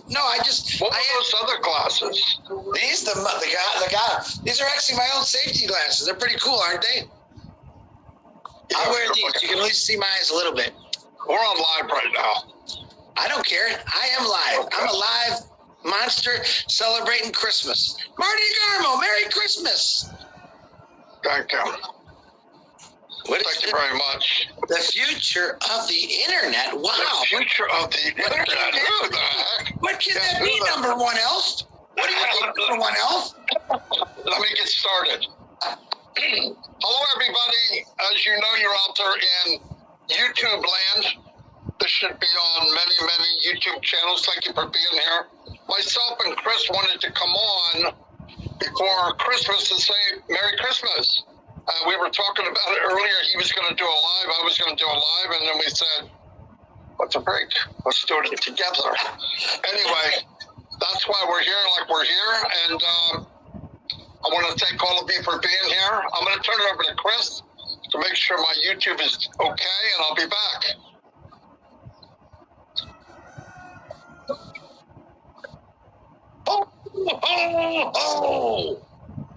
No, I just. What were those other glasses? These the guy. These are actually my own safety glasses. They're pretty cool, aren't they? Yeah, I'll wear these. You can at least see my eyes a little bit. We're on live right now. I don't care. I am live. Okay. I'm a live monster celebrating Christmas. Marty Garmo, Merry Christmas. Thank you. Thank you very much. The future of the internet. Wow. The future of the internet. Who the heck? What can that be, number one elf? What do you think, number one elf? Let me get started. Hello, everybody. As you know, you're out there in YouTube land. This should be on many, many YouTube channels. Thank you for being here. Myself and Chris wanted to come on before Christmas to say Merry Christmas. We were talking about it earlier. He was going to do a live. I was going to do a live. And then we said, what's a break? Let's do it together. Anyway, that's why we're here like we're here. And I want to thank all of you for being here. I'm going to turn it over to Chris to make sure my YouTube is okay, and I'll be back. Oh, oh, oh.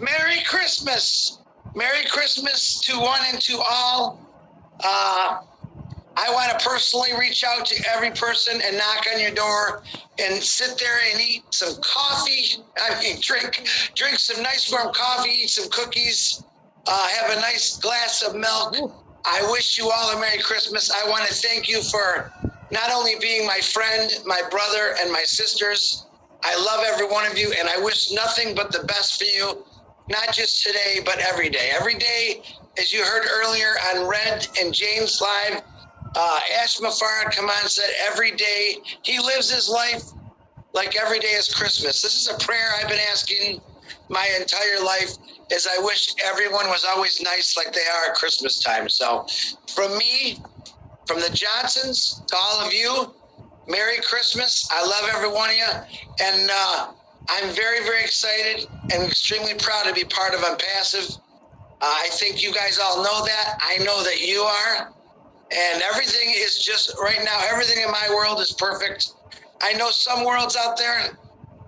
Merry Christmas. Merry Christmas to one and to all. I want to personally reach out to every person and knock on your door and sit there and eat some coffee. I mean, drink some nice warm coffee, eat some cookies, have a nice glass of milk. I wish you all a Merry Christmas. I want to thank you for not only being my friend, my brother, and my sisters. I love every one of you, and I wish nothing but the best for you, not just today, but every day. Every day, as you heard earlier on Red and James Live, Mufrah come on and said every day he lives his life like every day is Christmas. This is a prayer I've been asking my entire life, is I wish everyone was always nice like they are at Christmas time. So from me, from the Johnsons to all of you, Merry Christmas. I love every one of you. And I'm very, very excited and extremely proud to be part of Unpassive. I think you guys all know that. I know that you are. And everything is just, right now, everything in my world is perfect. I know some worlds out there,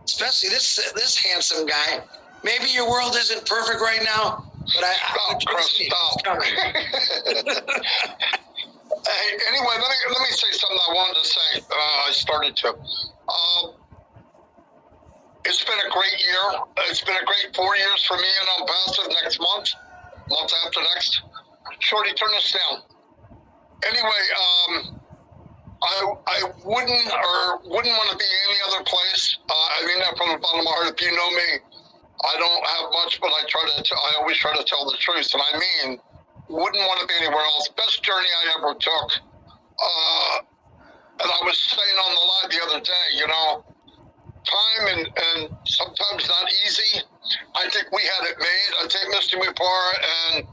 especially this handsome guy, maybe your world isn't perfect right now, but Stop. Hey, anyway, let me say something I wanted to say. I started to. It's been a great year. It's been a great 4 years for me and Unpassive next month after next. Shorty, turn this down. Anyway, I wouldn't want to be any other place. I mean that from the bottom of my heart. If you know me, I don't have much, but I always try to tell the truth. And I mean, wouldn't want to be anywhere else. Best journey I ever took. And I was saying on the live the other day, you know, time and sometimes not easy. I think we had it made. I think Mr. Mufrah and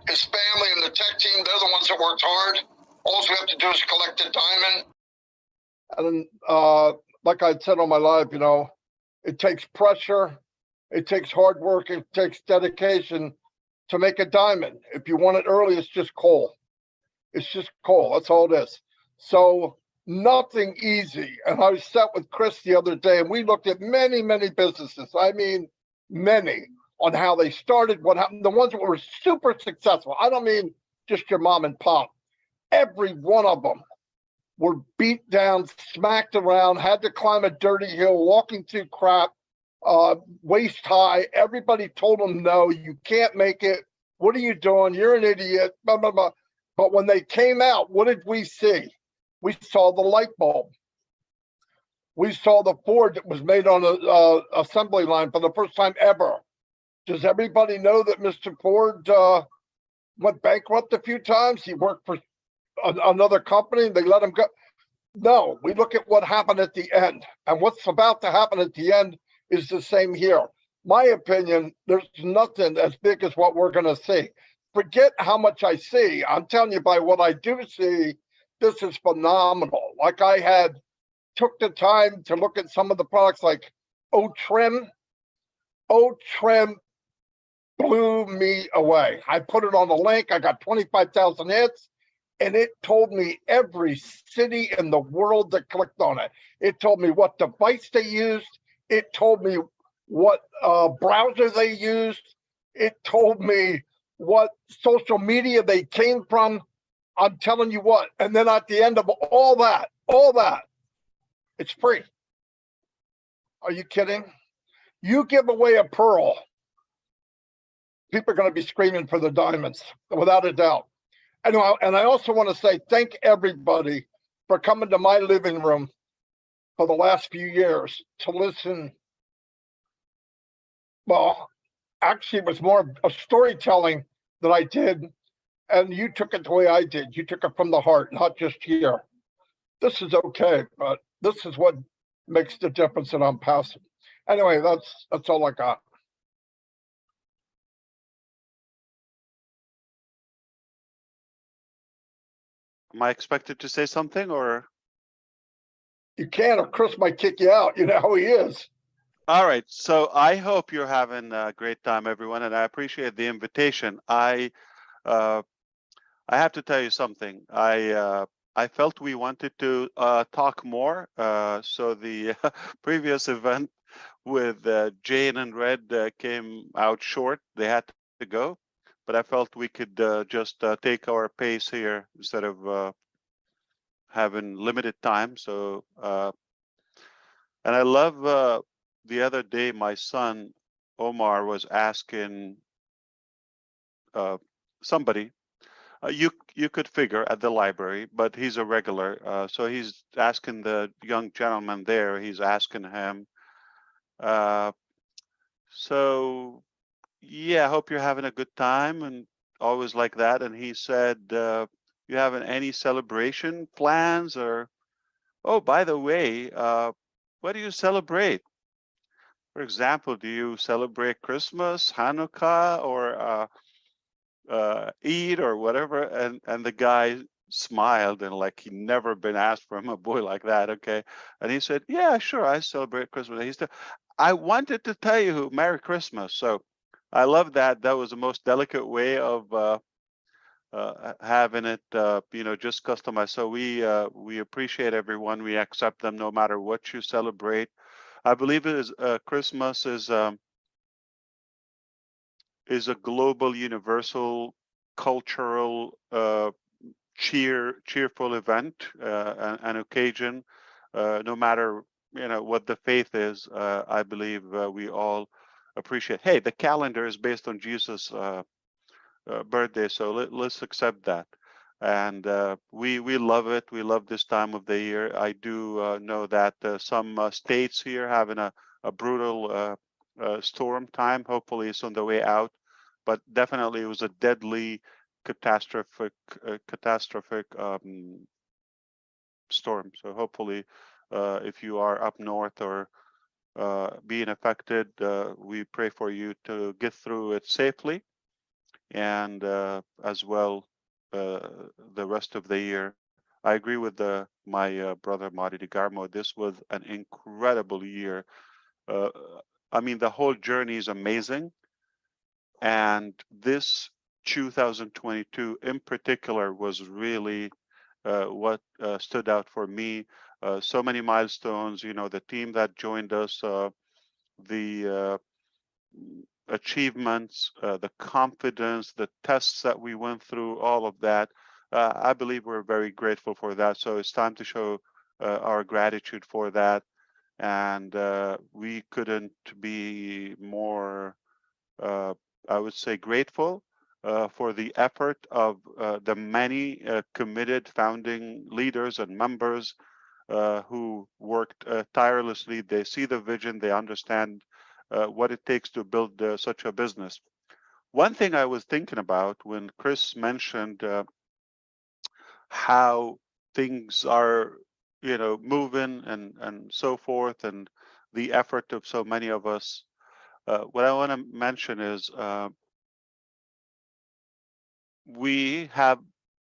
his family and the tech team, they're the ones that worked hard. All we have to do is collect the diamond. And like I said on my live, you know, it takes pressure, it takes hard work, it takes dedication to make a diamond. If you want it early, it's just coal. It's just coal. That's all it is. So nothing easy. And I sat with Chris the other day, and we looked at many, many businesses. I mean, many, on how they started, what happened, the ones that were super successful. I don't mean just your mom and pop. Every one of them were beat down, smacked around, had to climb a dirty hill, walking through crap, waist high. Everybody told them, no, you can't make it. What are you doing? You're an idiot, blah, blah, blah. But when they came out, what did we see? We saw the light bulb. We saw the Ford that was made on a assembly line for the first time ever. Does everybody know that Mr. Ford went bankrupt a few times? He worked for another company and they let him go. No, we look at what happened at the end. And what's about to happen at the end is the same here. My opinion, there's nothing as big as what we're going to see. Forget how much I see. I'm telling you, by what I do see, this is phenomenal. Like I took the time to look at some of the products like O-Trim. O-Trim blew me away. I put it on the link. I got 25,000 hits. and it told me every city in the world that clicked on it. It told me what device they used. It told me what browser they used. It told me what social media they came from. I'm telling you what. And then at the end of all that, it's free. Are you kidding? You give away a pearl, people are going to be screaming for the diamonds, without a doubt. And I also want to say thank everybody for coming to my living room for the last few years to listen. Well, actually, it was more a storytelling that I did, and you took it the way I did. You took it from the heart, not just here. This is okay, but this is what makes the difference that I'm passing. Anyway, that's all I got. Am I expected to say something, or? You can, or Chris might kick you out. You know how he is. All right. So I hope you're having a great time, everyone, and I appreciate the invitation. I have to tell you something. I felt we wanted to talk more. So the previous event with Jane and Red came out short. They had to go, but I felt we could just take our pace here instead of having limited time. So, and I love the other day, my son Omar was asking somebody. You could figure at the library, but he's a regular. So he's asking the young gentleman there. He's asking him. So yeah, I hope you're having a good time and always like that. And he said, "You having any celebration plans or? Oh, by the way, what do you celebrate? For example, do you celebrate Christmas, Hanukkah, or Eid or whatever?" And the guy smiled and like he'd never been asked from a boy like that. Okay, and he said, "Yeah, sure, I celebrate Christmas." He said, "I wanted to tell you Merry Christmas." So I love that. That was the most delicate way of having it, just customized. So we appreciate everyone. We accept them no matter what you celebrate. I believe it is Christmas is a global, universal, cultural, cheerful event, an occasion. No matter what the faith is, I believe we all appreciate. Hey, the calendar is based on Jesus' birthday, so let's accept that. And we love it. We love this time of the year. I do know that some states here having a brutal storm time. Hopefully, it's on the way out, but definitely it was a deadly, catastrophic storm. So hopefully, if you are up north or being affected, we pray for you to get through it safely, and as well the rest of the year. I agree with my brother Marty DeGarmo. This was an incredible year. I mean, the whole journey is amazing, and this 2022 in particular was really what stood out for me. So many milestones. The team that joined us, the achievements, the confidence, the tests that we went through, all of that. I believe we're very grateful for that. So it's time to show our gratitude for that. And we couldn't be more, I would say, grateful for the effort of the many committed founding leaders and members who worked tirelessly. They see the vision, they understand what it takes to build such a business. One thing I was thinking about when Chris mentioned how things are, moving and so forth, and the effort of so many of us. What I want to mention is we have,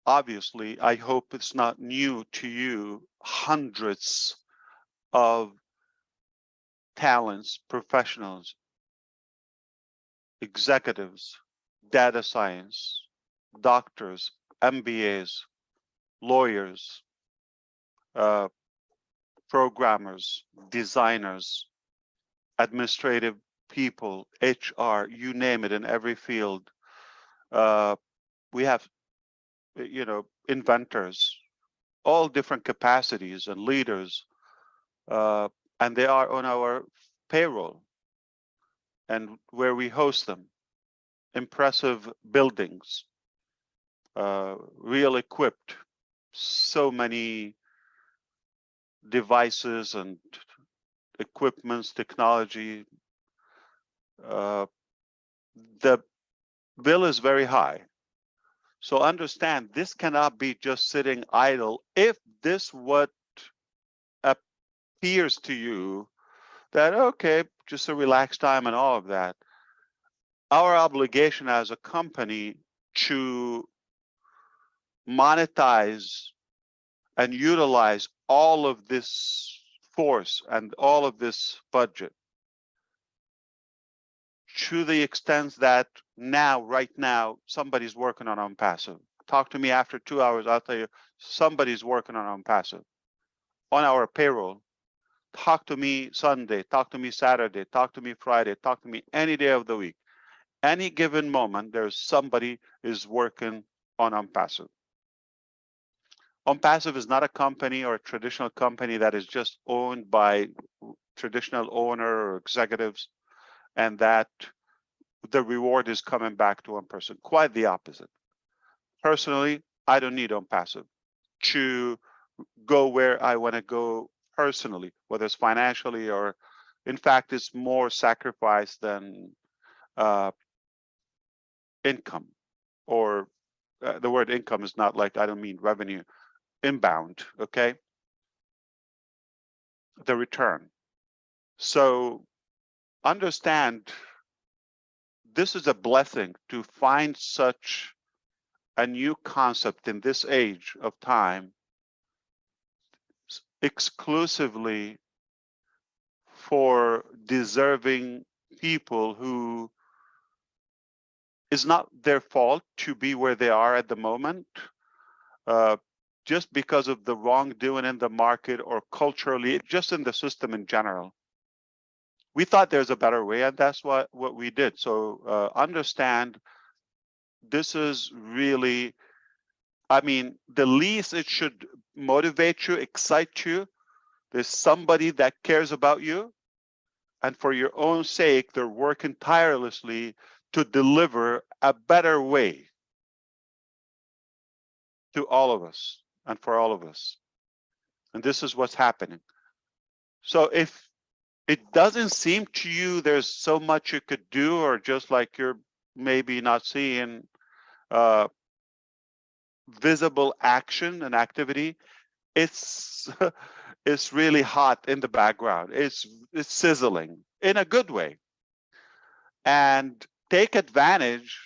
obviously, I hope it's not new to you, hundreds of talents, professionals, executives, data science, doctors, MBAs, lawyers, programmers, designers, administrative people, HR, you name it, in every field. We have, inventors, all different capacities and leaders, and they are on our payroll and where we host them. Impressive buildings, real equipped, so many devices and equipments, technology. The bill is very high. So understand, this cannot be just sitting idle. If this what appears to you that, okay, just a relaxed time and all of that, our obligation as a company to monetize and utilize all of this force and all of this budget to the extent that right now, somebody's working on passive. Talk to me after 2 hours, I'll tell you, somebody's working on passive on our payroll. Talk to me Sunday, talk to me Saturday, talk to me Friday, talk to me any day of the week. Any given moment, there's somebody is working on passive. Passive is not a company or a traditional company that is just owned by traditional owner or executives, and that the reward is coming back to one person. Quite the opposite. Personally, I don't need passive to go where I want to go personally, whether it's financially or, in fact, it's more sacrifice than income. Or the word income is not like, I don't mean revenue, inbound, okay? The return. So understand, this is a blessing to find such a new concept in this age of time exclusively for deserving people who is not their fault to be where they are at the moment, just because of the wrongdoing in the market or culturally, just in the system in general. We thought there's a better way, and that's what we did. So understand, this is really, I mean, the least it should motivate you, excite you. There's somebody that cares about you, and for your own sake, they're working tirelessly to deliver a better way to all of us and for all of us. And this is what's happening. So if it doesn't seem to you there's so much you could do, or just like you're maybe not seeing visible action and activity, it's really hot in the background. It's sizzling in a good way. And take advantage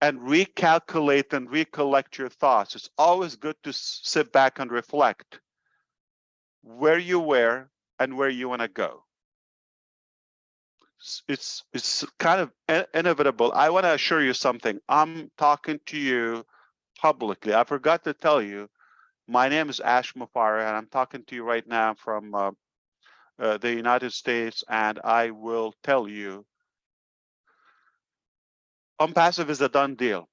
and recalculate and recollect your thoughts. It's always good to sit back and reflect where you were and where you want to go. It's kind of inevitable. I want to assure you something. I'm talking to you publicly. I forgot to tell you, my name is Mufrah, and I'm talking to you right now from the United States, and I will tell you, passive is a done deal.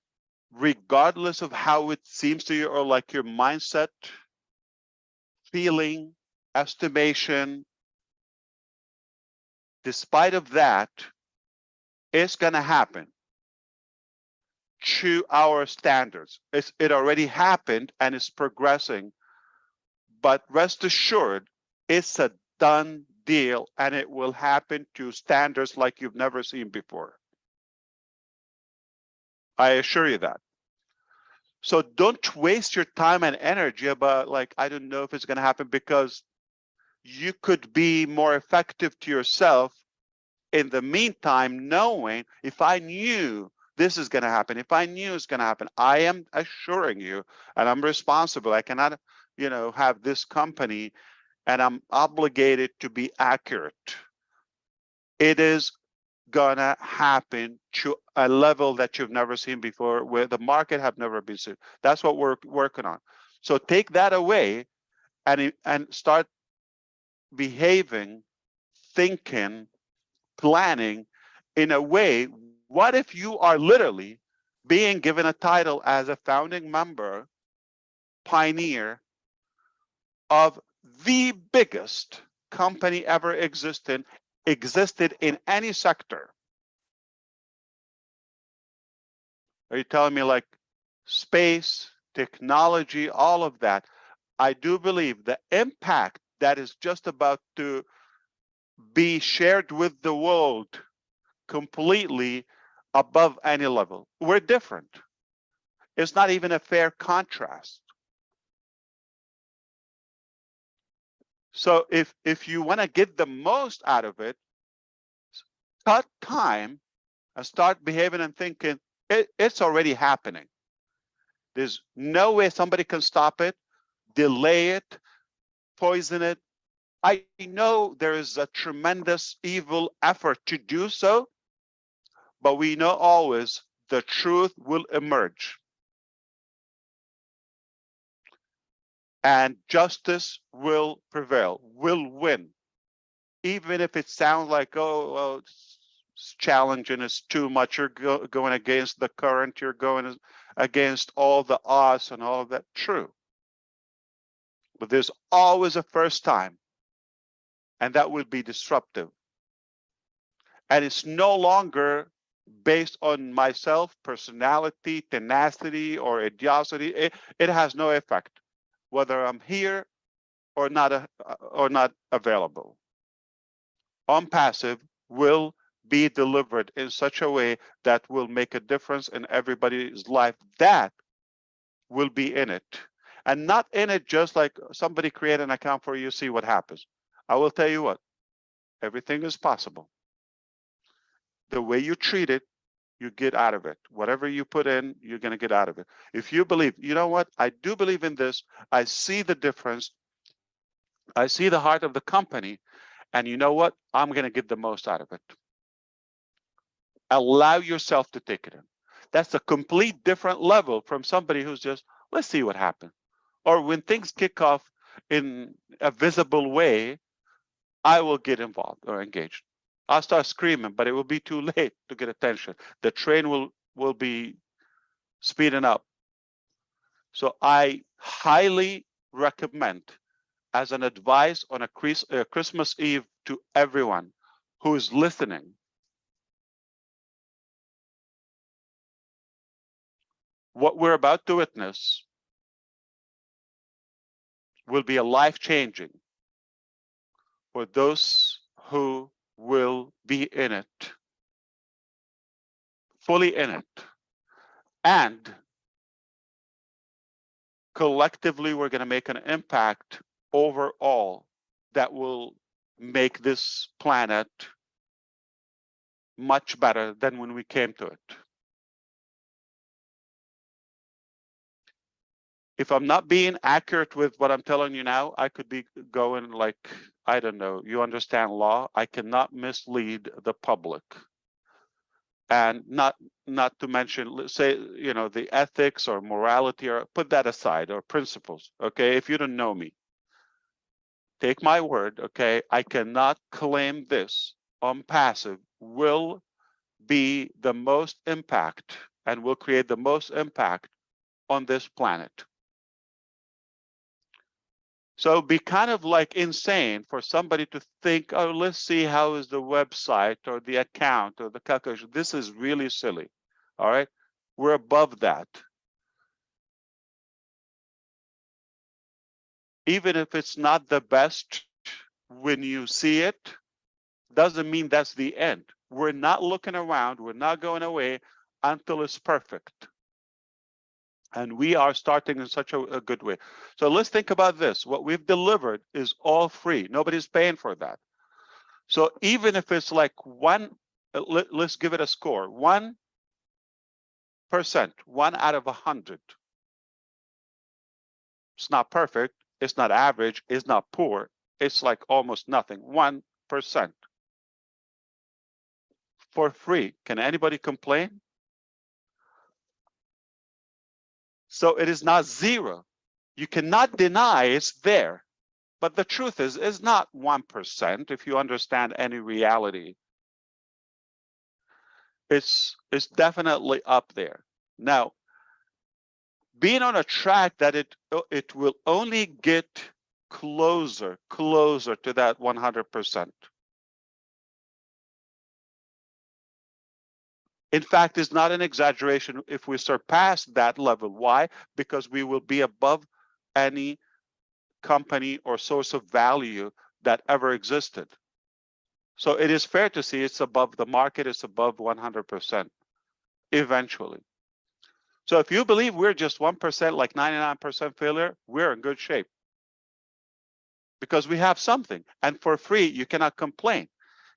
Regardless of how it seems to you, or like your mindset, feeling, estimation, despite of that, it's going to happen to our standards. It already happened and it's progressing, but rest assured, it's a done deal, and it will happen to standards like you've never seen before. I assure you that. So don't waste your time and energy about, like, I don't know if it's going to happen, because you could be more effective to yourself in the meantime, knowing, if I knew this is going to happen, if I knew it's going to happen, I am assuring you, and I'm responsible. I cannot, have this company, and I'm obligated to be accurate. It is gonna happen to a level that you've never seen before, where the market have never been seen. That's what we're working on. So take that away and start behaving, thinking, planning in a way. What if you are literally being given a title as a founding member, pioneer of the biggest company ever existed in any sector? Are you telling me like space, technology, all of that? I do believe the impact that is just about to be shared with the world completely above any level. We're different. It's not even a fair contrast. So if you want to get the most out of it, cut time and start behaving and thinking, it's already happening. There's no way somebody can stop it, delay it, poison it. I know there is a tremendous evil effort to do so, but we know always the truth will emerge. And justice will prevail, will win. Even if it sounds like, oh, well, it's challenging, it's too much, you're going against the current, you're going against all the odds and all of that. True. But there's always a first time, and that will be disruptive. And it's no longer based on myself, personality, tenacity, or idiocy. It has no effect, whether I'm here or not available. OnPassive will be delivered in such a way that will make a difference in everybody's life that will be in it. And not in it just like somebody create an account for you, see what happens. I will tell you what, everything is possible. The way you treat it, you get out of it. Whatever you put in, you're going to get out of it. If you believe, you know what, I do believe in this, I see the difference, I see the heart of the company, and you know what, I'm going to get the most out of it. Allow yourself to take it in. That's a complete different level from somebody who's just, let's see what happens. Or when things kick off in a visible way, I will get involved or engaged. I'll start screaming, but it will be too late to get attention. The train will be speeding up. So I highly recommend, as an advice on a Christmas Eve to everyone who is listening, what we're about to witness will be a life-changing for those who will be in it, fully in it. And collectively, we're going to make an impact overall that will make this planet much better than when we came to it. If I'm not being accurate with what I'm telling you now, I could be going like, I don't know, you understand law? I cannot mislead the public. And not to mention, let's say, you know, the ethics or morality, or put that aside, or principles, okay? If you don't know me, take my word, okay? I cannot claim this. OnPassive will be the most impact and will create the most impact on this planet. So it'd be kind of like insane for somebody to think, oh, let's see how is the website or the account or the calculation. This is really silly. All right, we're above that. Even if it's not the best when you see it, doesn't mean that's the end. We're not looking around, we're not going away until it's perfect. And we are starting in such a good way. So let's think about this. What we've delivered is all free. Nobody's paying for that. So even if it's like let's give it a score, 1%, 1 out of 100. It's not perfect. It's not average. It's not poor. It's like almost nothing. 1% for free. Can anybody complain? So it is not zero. You cannot deny it's there. But the truth is, it's not 1% if you understand any reality. It's definitely up there. Now, being on a track that it will only get closer to that 100%. In fact, it's not an exaggeration if we surpass that level. Why? Because we will be above any company or source of value that ever existed. So it is fair to say it's above the market, it's above 100% eventually. So if you believe we're just 1%, like 99% failure, we're in good shape. Because we have something, and for free, you cannot complain.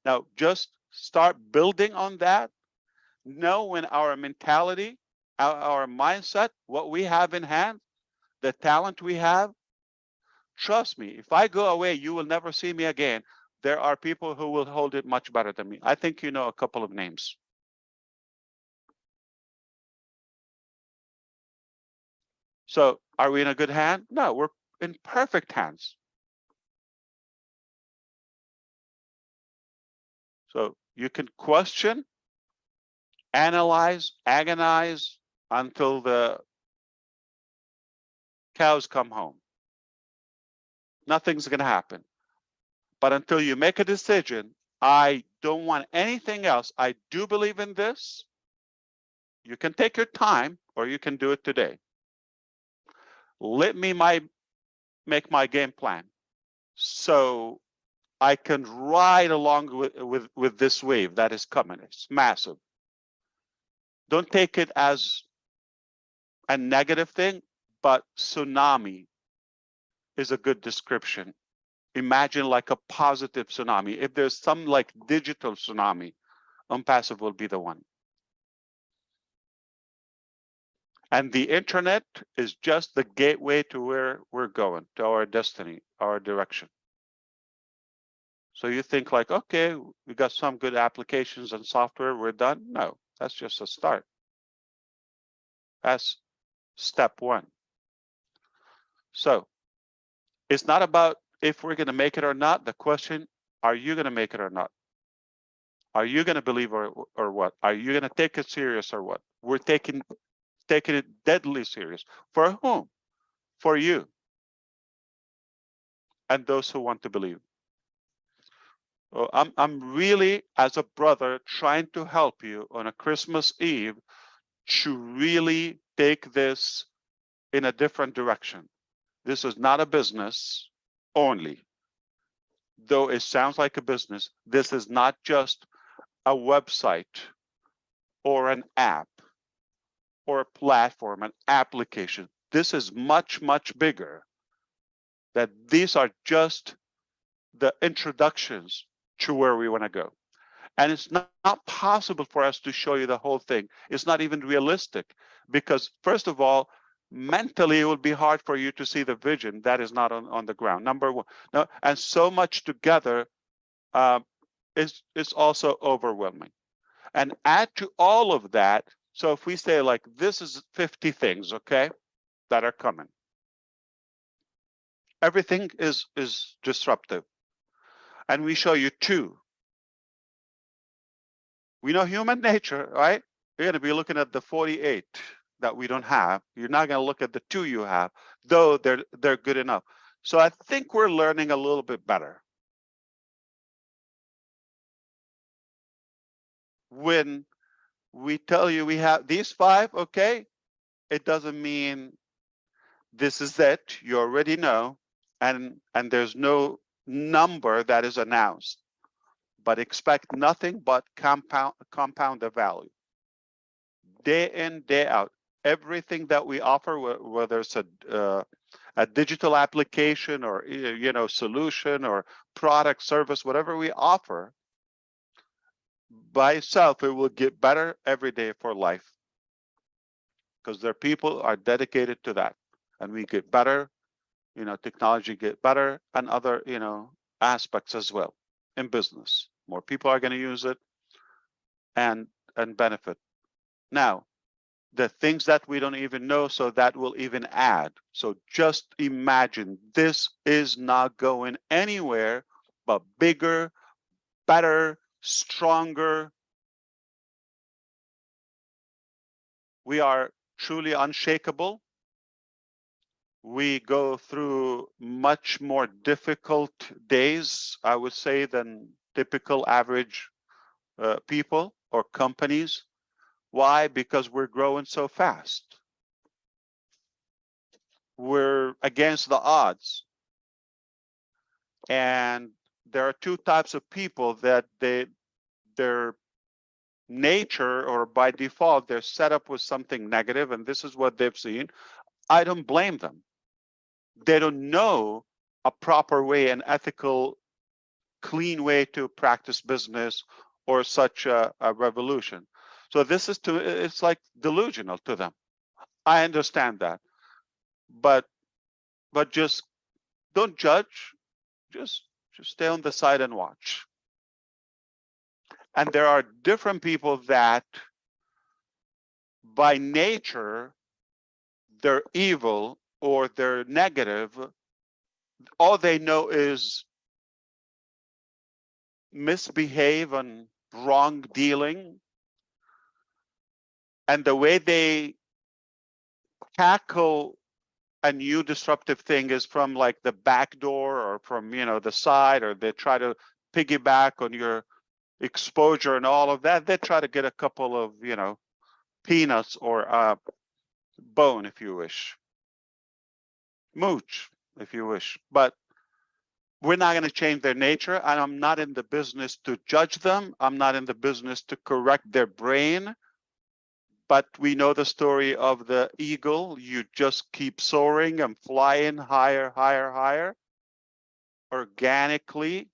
Now, just start building on that. Know when our mentality, our mindset, what we have in hand, the talent we have, trust me, if I go away, you will never see me again. There are people who will hold it much better than me. I think you know a couple of names. So are we in a good hand? No, we're in perfect hands. So you can question, analyze, agonize until the cows come home. Nothing's going to happen. But until you make a decision, I don't want anything else. I do believe in this. You can take your time or you can do it today. Let me make my game plan so I can ride along with this wave that is coming. It's massive. Don't take it as a negative thing, but tsunami is a good description. Imagine like a positive tsunami. If there's some like digital tsunami, Unpassive will be the one. And the internet is just the gateway to where we're going, to our destiny, our direction. So you think like, okay, we got some good applications and software, we're done. No, that's just a start. That's step one. So it's not about if we're going to make it or not. The question, are you going to make it or not? Are you going to believe or what? Are you going to take it serious or what? We're taking it deadly serious. For whom? For you and those who want to believe. Well, I'm really, as a brother, trying to help you on a Christmas Eve to really take this in a different direction. This is not a business only. Though it sounds like a business, this is not just a website or an app or a platform, an application. This is much, much bigger. That these are just the introductions to where we want to go. And it's not possible for us to show you the whole thing. It's not even realistic because, first of all, mentally it will be hard for you to see the vision that is not on the ground. Number one. No, and so much together is also overwhelming. And add to all of that, so if we say like this is 50 things, okay, that are coming. Everything is disruptive. And we show you two. We know human nature, right? You're going to be looking at the 48 that we don't have. You're not going to look at the 2 you have, though they're good enough. So I think we're learning a little bit better. When we tell you we have these 5, okay, it doesn't mean this is it. You already know, and there's no number that is announced. But expect nothing but compound the value. Day in, day out, everything that we offer, whether it's a digital application or solution or product, service, whatever we offer, by itself, it will get better every day for life. Because their people are dedicated to that. And we get better, technology get better, and other, aspects as well in business. More people are going to use it and benefit. Now, the things that we don't even know, so that will even add. So just imagine, this is not going anywhere but bigger, better, stronger. We are truly unshakable. We go through much more difficult days, I would say, than typical average people or companies. Why? Because we're growing so fast. We're against the odds. And there are two types of people that their nature, or by default, they're set up with something negative, and this is what they've seen. I don't blame them. They don't know a proper way, an ethical, clean way to practice business or such a revolution. So this is it's like delusional to them. I understand that, but just don't judge. Just stay on the side and watch. And there are different people that by nature, they're evil or they're negative. All they know is misbehave and wrong dealing. And the way they tackle a new disruptive thing is from like the back door or from, the side, or they try to piggyback on your exposure and all of that. They try to get a couple of, peanuts or bone, if you wish, mooch, if you wish. But we're not going to change their nature, and I'm not in the business to judge them. I'm not in the business to correct their brain. But we know the story of the eagle. You just keep soaring and flying higher, higher, higher. Organically,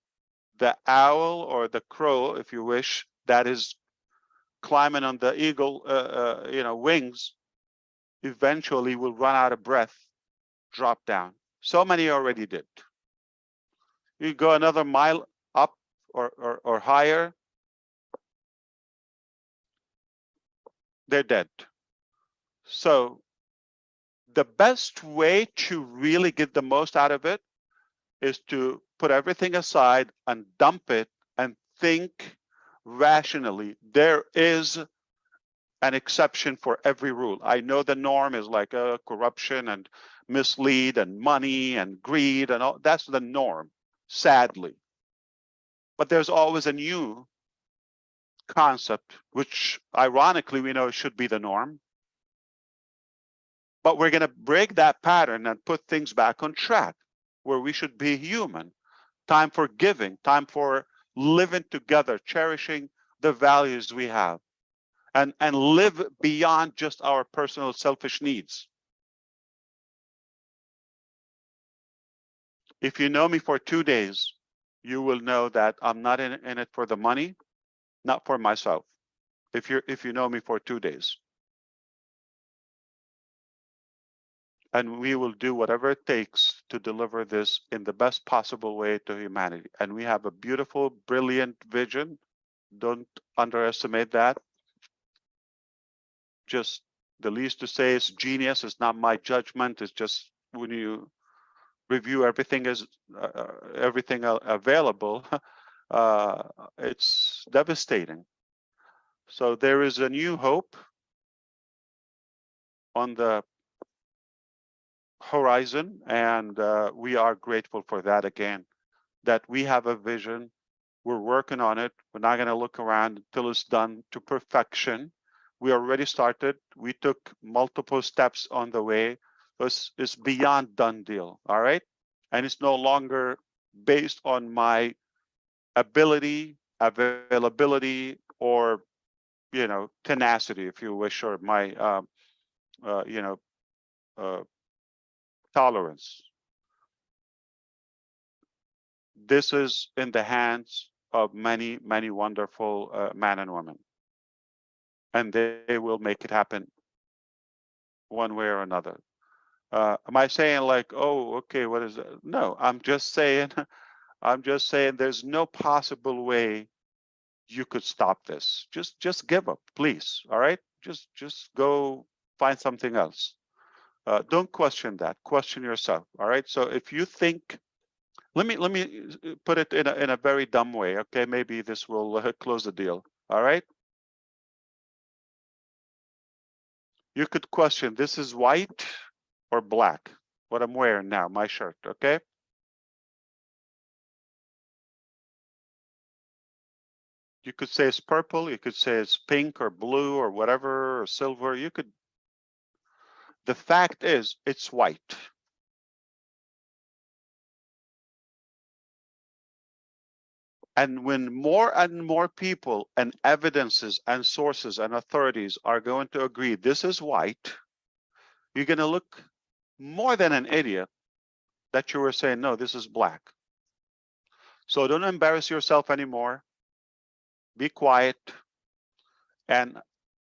the owl or the crow, if you wish, that is climbing on the eagle, wings, eventually will run out of breath, drop down. So many already did. You go another mile up or higher, they're dead. So the best way to really get the most out of it is to put everything aside and dump it and think rationally. There is an exception for every rule. I know the norm is like corruption and mislead and money and greed and all. That's the norm, sadly. But there's always a new concept, which ironically we know should be the norm. But we're going to break that pattern and put things back on track where we should be human. Time for giving, time for living together, cherishing the values we have, and live beyond just our personal selfish needs. If you know me for 2 days, you will know that I'm not in it for the money, not for myself. If you know me for 2 days. And we will do whatever it takes to deliver this in the best possible way to humanity. And we have a beautiful, brilliant vision. Don't underestimate that. Just the least to say is genius. It's not my judgment. It's just when you review everything available, it's devastating. So there is a new hope on the horizon, and we are grateful for that again, that we have a vision. We're working on it. We're not going to look around until it's done to perfection. We already started. We took multiple steps on the way. It's beyond done deal, all right? And it's no longer based on my ability, availability, or tenacity, if you wish, or my tolerance. This is in the hands of many, many wonderful men and women, and they will make it happen one way or another. Am I saying like, oh, okay, what is that? No, I'm just saying there's no possible way you could stop this. Just give up, please. All right, just go find something else. Don't question that. Question yourself. All right. So if you think, let me put it in a very dumb way. Okay, maybe this will close the deal. All right. You could question, this is white or black, what I'm wearing now, my shirt. Okay. You could say it's purple. You could say it's pink or blue or whatever, or silver. You could. The fact is, it's white. And when more and more people and evidences and sources and authorities are going to agree this is white, you're going to look more than an idiot that you were saying, no, this is black. So don't embarrass yourself anymore. Be quiet and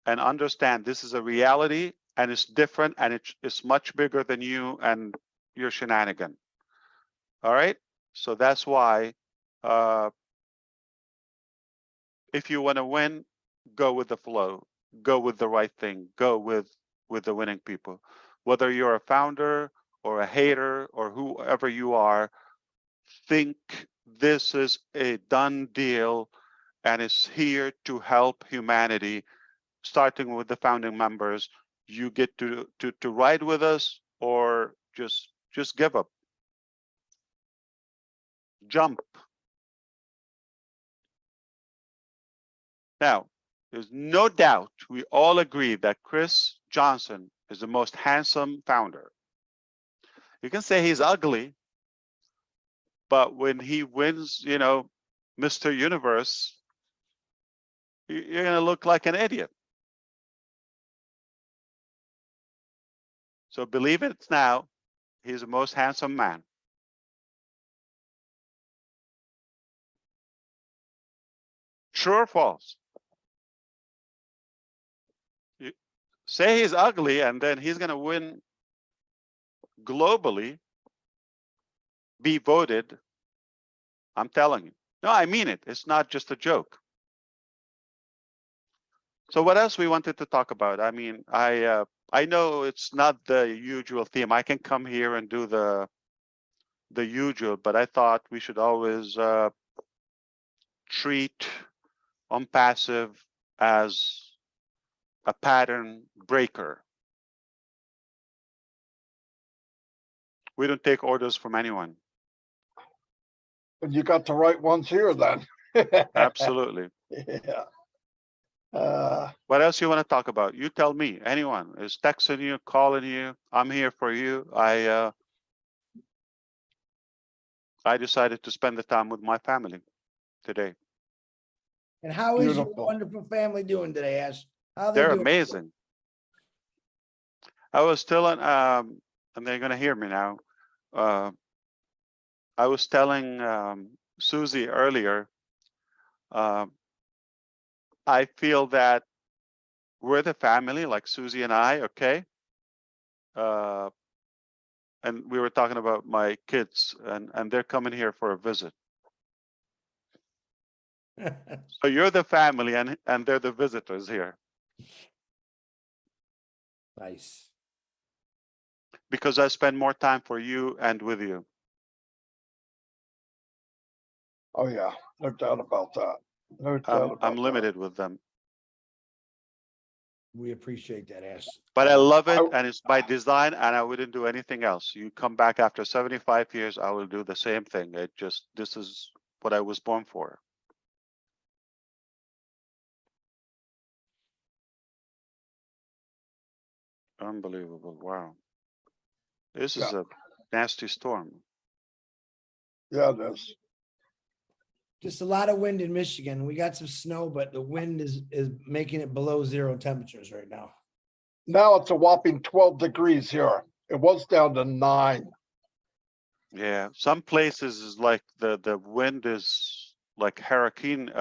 understand this is a reality, and it's different, and it's much bigger than you and your shenanigan. All right. So that's why if you want to win, go with the flow, go with the right thing, go with the winning people. Whether you're a founder or a hater or whoever you are, think this is a done deal and it's here to help humanity, starting with the founding members. You get to ride with us or just give up. Jump. Now, there's no doubt we all agree that Chris Johnson is the most handsome founder. You can say he's ugly, but when he wins, you know, Mr. Universe, you're going to look like an idiot. So believe it now, he's the most handsome man. True or false? You say he's ugly and then he's going to win globally, be voted. I'm telling you. No, I mean it. It's not just a joke. So what else we wanted to talk about? I mean, I know it's not the usual theme. I can come here and do the usual, but I thought we should always treat unpassive as a pattern breaker. We don't take orders from anyone. But you got the right ones here then. Absolutely. Yeah. What else you want to talk about? You tell me. Anyone is texting you, calling you. I'm here for you. I decided to spend the time with my family today. And how is your Beautiful. wonderful family doing today, Ash? How they They're doing? amazing. I was telling, and they're gonna hear me now. I was telling Susie earlier. I feel that we're the family, like Susie and I. Okay. And we were talking about my kids, and they're coming here for a visit. So you're the family, and they're the visitors here. Nice. Because I spend more time for you and with you. Oh yeah, no doubt about that. No doubt about I'm that. limited with them. We appreciate that, Ash. But I love it, and it's by design, and I wouldn't do anything else. You come back after 75 years, I will do the same thing. This is what I was born for. Unbelievable. Wow. This is a nasty storm. Yeah, it is. Just a lot of wind in Michigan. We got some snow, but the wind is making it below 0 temperatures right now. Now it's a whopping 12 degrees here. It was down to 9. Yeah, some places is like the wind is like hurricane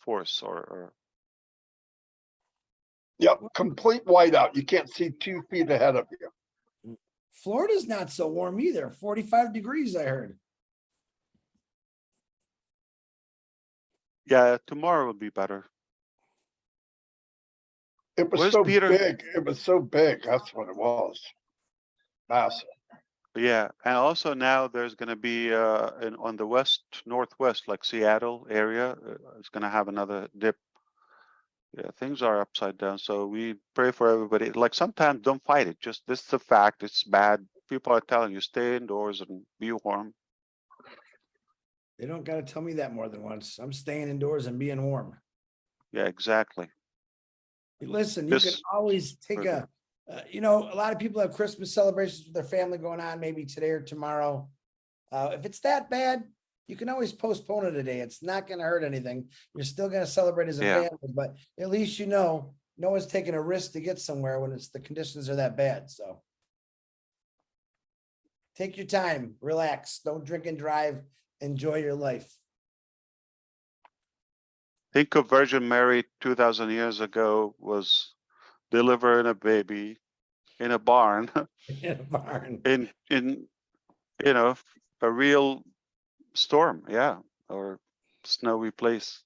force or. Yep, complete whiteout. You can't see 2 feet ahead of you. Florida's not so warm either. 45 degrees, I heard. Yeah, tomorrow will be better. It was Where's so Peter? big. It was so big. That's what it was. Massive. Yeah, and also now there's going to be on the northwest, like Seattle area, it's going to have another dip. Yeah, things are upside down. So we pray for everybody. Like sometimes don't fight it. Just this is a fact. It's bad. People are telling you stay indoors and be warm. They don't got to tell me that more than once. I'm staying indoors and being warm. Yeah, exactly. Listen, you can Just always take further. a lot of people have Christmas celebrations with their family going on maybe today or tomorrow. If it's that bad, you can always postpone it a day. It's not going to hurt anything. You're still going to celebrate as a Yeah. family, but at least you know no one's taking a risk to get somewhere when the conditions are that bad. So take your time, relax, don't drink and drive, enjoy your life. Think of Virgin Mary 2,000 years ago was delivering a baby in a barn In a barn. in a real storm, yeah, or snowy place.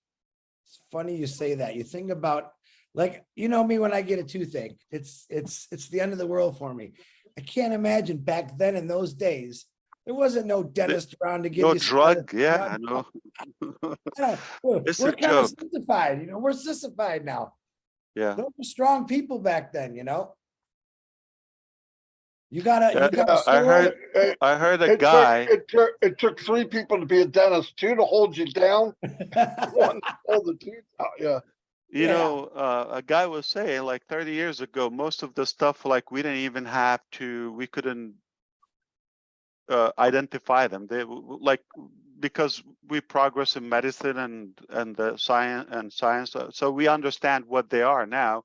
It's funny you say that. You think about, like, you know me, when I get a toothache, it's the end of the world for me. I can't imagine back then in those days, there wasn't no dentist around to give No you some drug, medicine. yeah, I know. It's We're a kind of joke. sissified, we're sissified now. Yeah. Those were strong people back then, You Yeah, got Yeah, sore. I heard a it guy. it took 3 people to be a dentist, 2 to hold you down, 1 to hold the teeth out. Yeah. A guy was saying like 30 years ago, most of the stuff like we couldn't identify them. They like because we progress in medicine and the science, so we understand what they are now.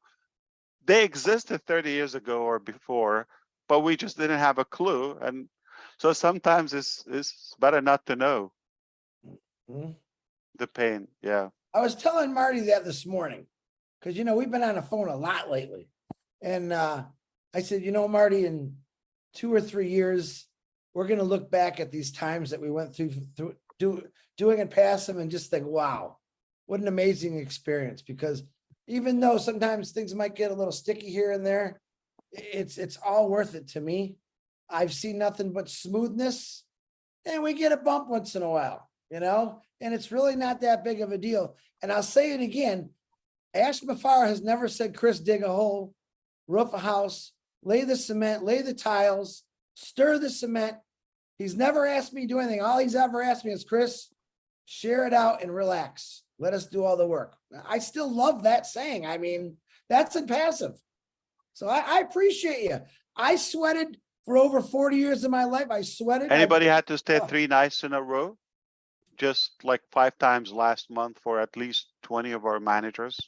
They existed 30 years ago or before, but we just didn't have a clue. And so sometimes it's better not to know the pain. Yeah. I was telling Marty that this morning, because we've been on the phone a lot lately. And I said, Marty, in 2 or 3 years, we're going to look back at these times that we went through doing it passive and just think, wow, what an amazing experience. Because even though sometimes things might get a little sticky here and there, it's all worth it to me. I've seen nothing but smoothness, and we get a bump once in a while, and it's really not that big of a deal. And I'll say it again, Ash Mafar has never said, Chris, dig a hole, roof a house, lay the cement, lay the tiles, stir the cement. He's never asked me to do anything. All he's ever asked me is, Chris, share it out and relax. Let us do all the work. I still love that saying. I mean, that's in passive. So I appreciate you. I sweated for over 40 years of my life. I sweated. Anybody had to stay 3 nights in a row? Just like 5 times last month for at least 20 of our managers?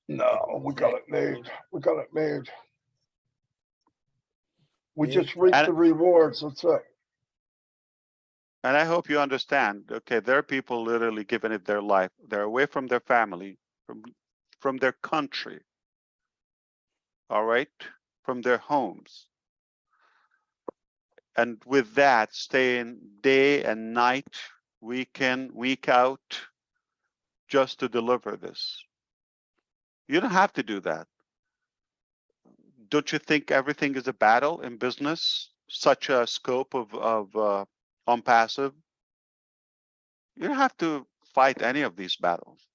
No, we got it made. We got it made. We Yeah. just reap the rewards. That's it. And I hope you understand, okay, there are people literally giving it their life. They're away from their family, from their country, all right, from their homes. And with that, staying day and night, week in, week out, just to deliver this. You don't have to do that. Don't you think everything is a battle in business? Such a scope of on passive. You don't have to fight any of these battles.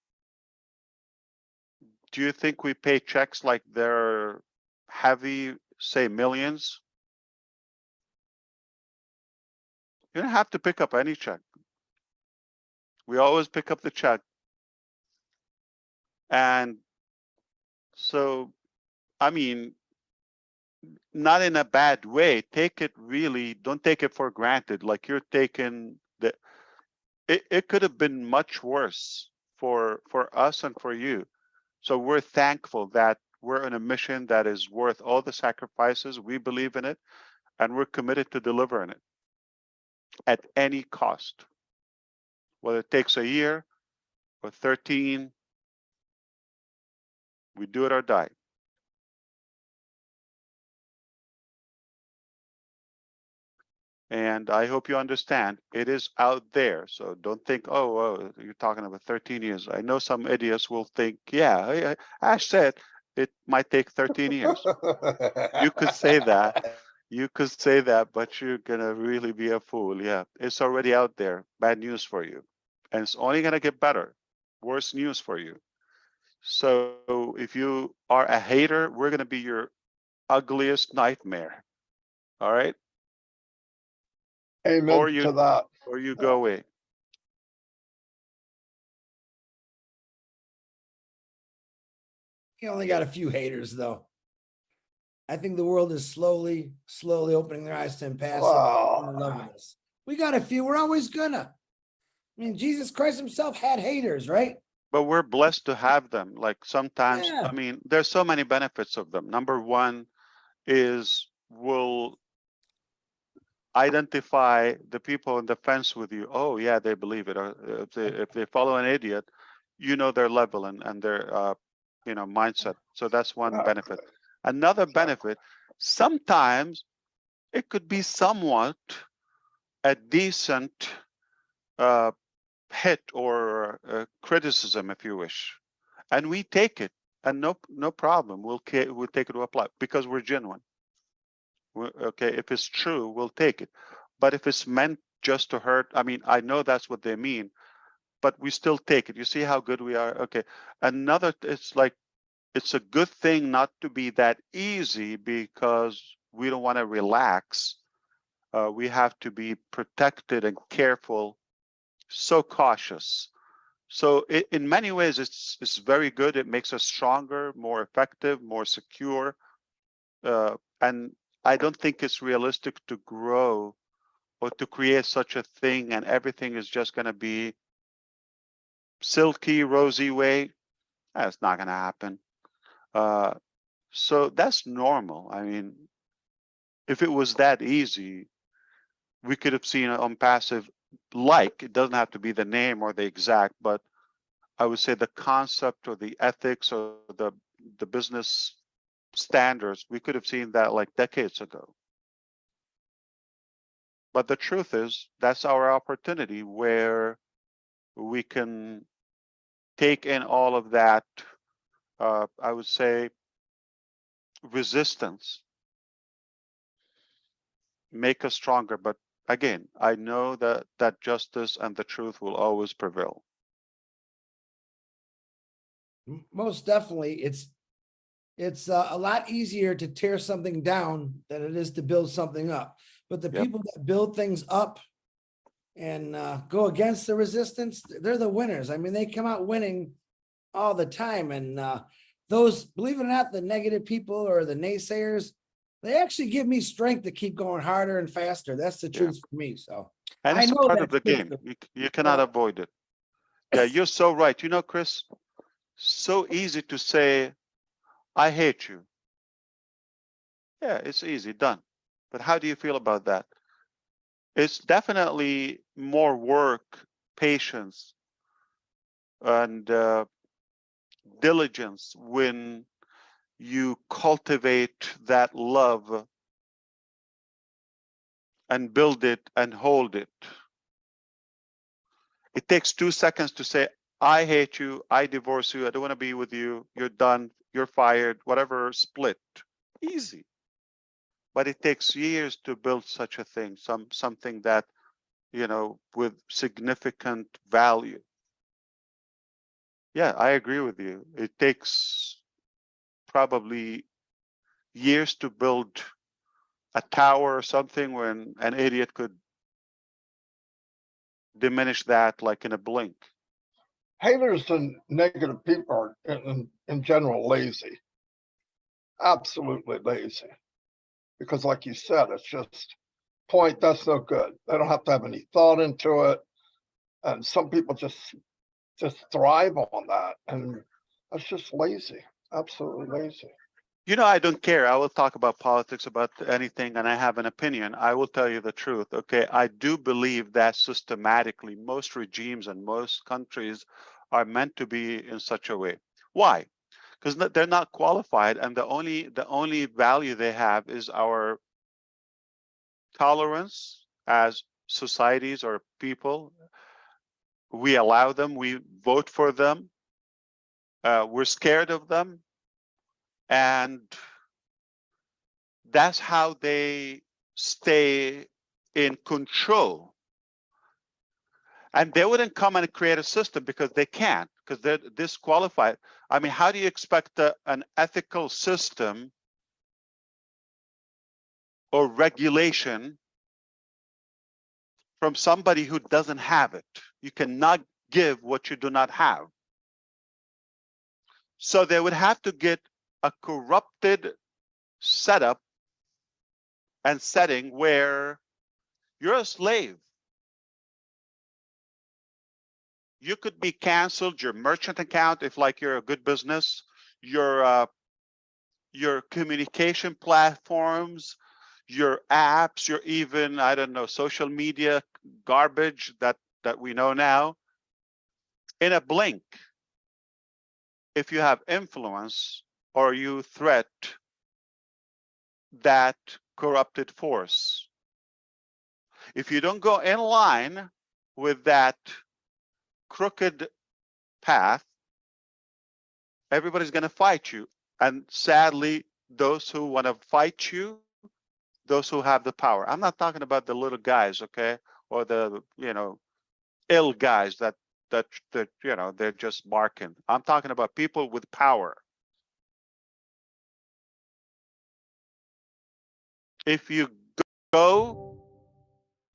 Do you think we pay checks like they're heavy, say millions? You don't have to pick up any check. We always pick up the check. And so, I mean, not in a bad way. Take it really, don't take it for granted. Like you're taking it could have been much worse for us and for you. So we're thankful that we're on a mission that is worth all the sacrifices. We believe in it, and we're committed to delivering it at any cost. Whether it takes a year or 13, we do it or die. And I hope you understand, it is out there. So don't think, oh, you're talking about 13 years. I know some idiots will think, yeah, Ash said it might take 13 years. You could say that. You could say that, but you're gonna really be a fool. Yeah, it's already out there. Bad news for you, and it's only gonna get better. Worse news for you. So if you are a hater, we're gonna be your ugliest nightmare. All right, Amen or to that. you go away. You only got a few haters, though. I think the world is slowly opening their eyes to impassive Wow. and loving us. We got a few. We're always gonna. I mean, Jesus Christ himself had haters, right? But we're blessed to have them. Like sometimes, Yeah. I mean, there's so many benefits of them. Number one is we'll identify the people on the fence with you. Oh yeah, they believe it. Or if they follow an idiot, you know their level and their mindset. So that's one benefit. Another benefit, sometimes it could be somewhat a decent hit or criticism, if you wish, and we take it, and no problem. We'll take it to apply because we're genuine. Okay, if it's true, we'll take it. But if it's meant just to hurt, I mean, I know that's what they mean, but we still take it. You see how good we are? Okay. Another, it's a good thing not to be that easy because we don't want to relax. We have to be protected and careful, so cautious. So in many ways, it's very good. It makes us stronger, more effective, more secure. And I don't think it's realistic to grow or to create such a thing and everything is just going to be silky, rosy way. That's not going to happen. So that's normal. I mean, if it was that easy, we could have seen it on passive, like it doesn't have to be the name or the exact, but I would say the concept or the ethics or the business standards, we could have seen that like decades ago. But the truth is, that's our opportunity where we can take in all of that, I would say, resistance, make us stronger. But again, I know that justice and the truth will always prevail. Most definitely. It's a lot easier to tear something down than it is to build something up. But the people that build things up and go against the resistance, they're the winners. I mean, they come out winning all the time. And those, believe it or not, the negative people or the naysayers, they actually give me strength to keep going harder and faster. That's the truth for me. So and it's a part of the game. You cannot avoid it. Yeah, you're so right. You know, Chris, so easy to say, I hate you. Yeah, it's easy, done. But how do you feel about that? It's definitely more work, patience, and diligence when you cultivate that love and build it and hold it. It takes 2 seconds to say, I hate you, I divorce you, I don't want to be with you, you're done, you're fired, whatever, split. Easy. But it takes years to build such a thing, something that, with significant value. Yeah, I agree with you. It takes probably years to build a tower or something when an idiot could diminish that like in a blink. Haters and negative people are in general lazy. Absolutely lazy. Because like you said, it's just point, that's no good. They don't have to have any thought into it. And some people just thrive on that. And that's just lazy. Absolutely lazy. I don't care. I will talk about politics, about anything, and I have an opinion. I will tell you the truth. Okay, I do believe that systematically most regimes and most countries are meant to be in such a way. Why? Because they're not qualified, and the only value they have is our tolerance as societies or people. We allow them, we vote for them, we're scared of them, And that's how they stay in control. And they wouldn't come and create a system because they can't, because they're disqualified. I mean, how do you expect an ethical system or regulation from somebody who doesn't have it? You cannot give what you do not have. So they would have to get a corrupted setup and setting where you're a slave. You could be canceled, your merchant account, if like you're a good business, your communication platforms, your apps, your even, I don't know, social media garbage that we know now. In a blink, if you have influence or you threat that corrupted force, if you don't go in line with that crooked path, everybody's going to fight you. And sadly, those who want to fight you, those who have the power. I'm not talking about the little guys, okay, or the ill guys that they're just barking. I'm talking about people with power. If you go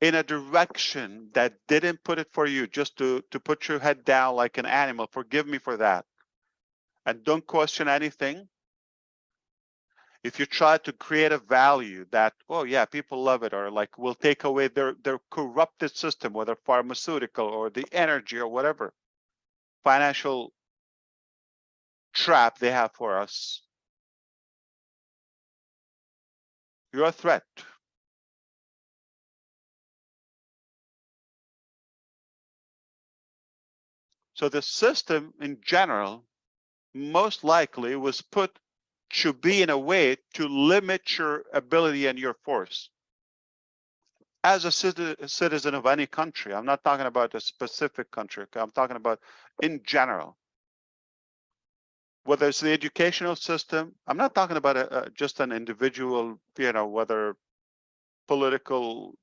in a direction that didn't put it for you, just to put your head down like an animal, forgive me for that, and don't question anything. If you try to create a value that, oh yeah, people love it, or like will take away their corrupted system, whether pharmaceutical or the energy or whatever financial trap they have for us, you're a threat. So the system in general most likely was put to be in a way to limit your ability and your force. As a citizen of any country, I'm not talking about a specific country, I'm talking about in general. Whether it's the educational system, I'm not talking about just an individual, whether political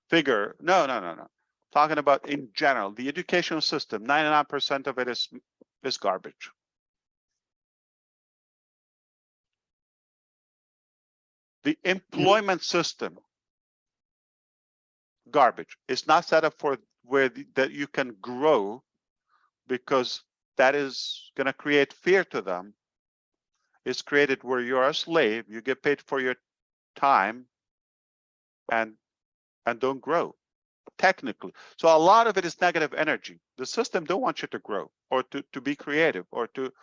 figure. No. Talking about in general, the educational system, 99% of it is garbage. The employment system, garbage. It's not set up for that you can grow, because that is going to create fear to them. It's created where you're a slave, you get paid for your time, and don't grow, technically. So a lot of it is negative energy. The system don't want you to grow or to be creative or to,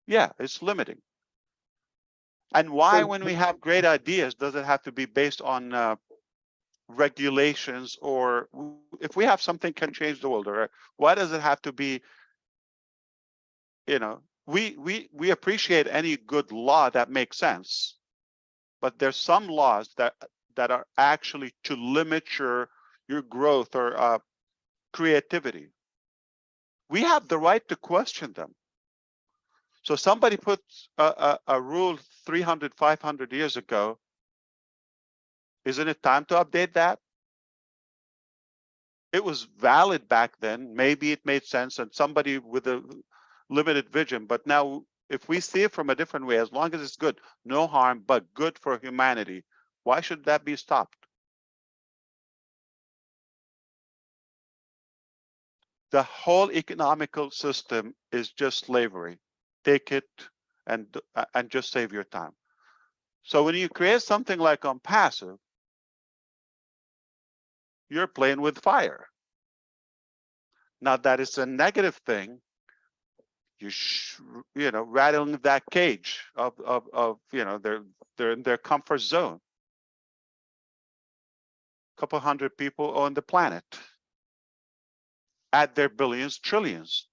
it's limiting. And why, when we have great ideas, does it have to be based on regulations, or if we have something can change the world, or why does it have to be, we appreciate any good law that makes sense, but there's some laws that are actually to limit your growth or creativity. We have the right to question them. So somebody puts a rule 300, 500 years ago. Isn't it time to update that? It was valid back then. Maybe it made sense, and somebody with a limited vision. But now, if we see it from a different way, as long as it's good, no harm, but good for humanity, why should that be stopped? The whole economical system is just slavery. Take it and just save your time. So when you create something like on passive, you're playing with fire. Now that is a negative thing. You rattling that cage of they're in their comfort zone. A couple hundred people on the planet. Add their billions, trillions.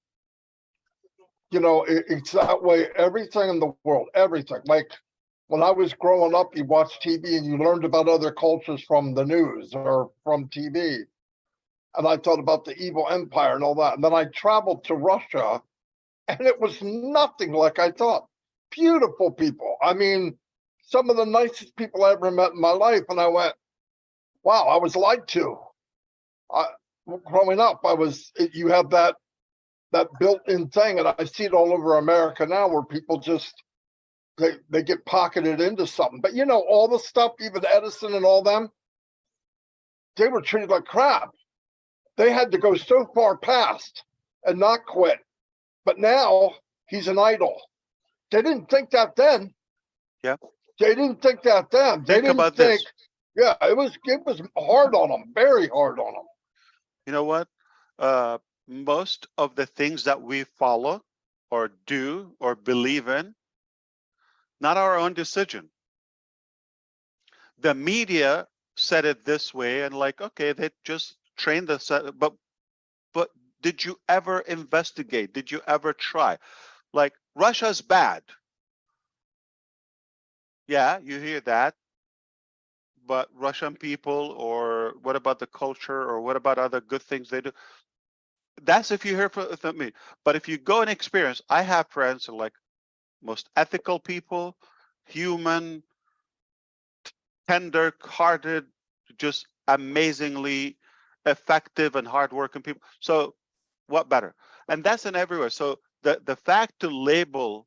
It's that way. Everything in the world, everything. Like when I was growing up, you watched TV and you learned about other cultures from the news or from TV. And I thought about the evil empire and all that. And then I traveled to Russia, and it was nothing like I thought. beautiful people. I mean, some of the nicest people I ever met in my life. And I went, wow, I was lied to. Growing up, you have that built-in thing, and I see it all over America now, where people just they get pocketed into something. But you know, all the stuff, even Edison and all them, they were treated like crap. They had to go so far past and not quit. But now he's an idol. They didn't think that then. Yeah. They didn't think that then. They Think didn't about think. this. Yeah, it was hard on them, very hard on them. You know what? Most of the things that we follow or do or believe in, not our own decision. The media said it this way, and like, okay, they just trained us. But did you ever investigate? Did you ever try? Like, Russia's bad. Yeah, you hear that. But Russian people, or what about the culture, or what about other good things they do? That's if you hear from me. But if you go and experience, I have friends who are like most ethical people, human, tender-hearted, just amazingly effective and hardworking people. So what better? And that's in everywhere. So the fact to label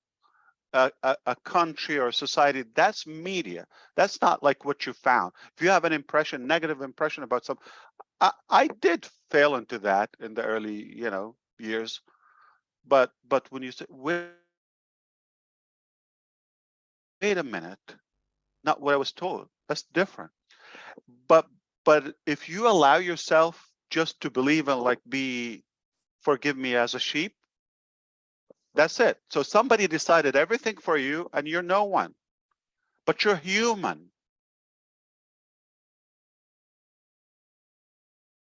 a country or society, that's media. That's not like what you found. If you have an impression, negative impression about something, I did fail into that in the early, years. But when you say, wait a minute, not what I was told, that's different. But if you allow yourself just to believe and like be, forgive me, as a sheep, that's it. So somebody decided everything for you, and you're no one, but you're human.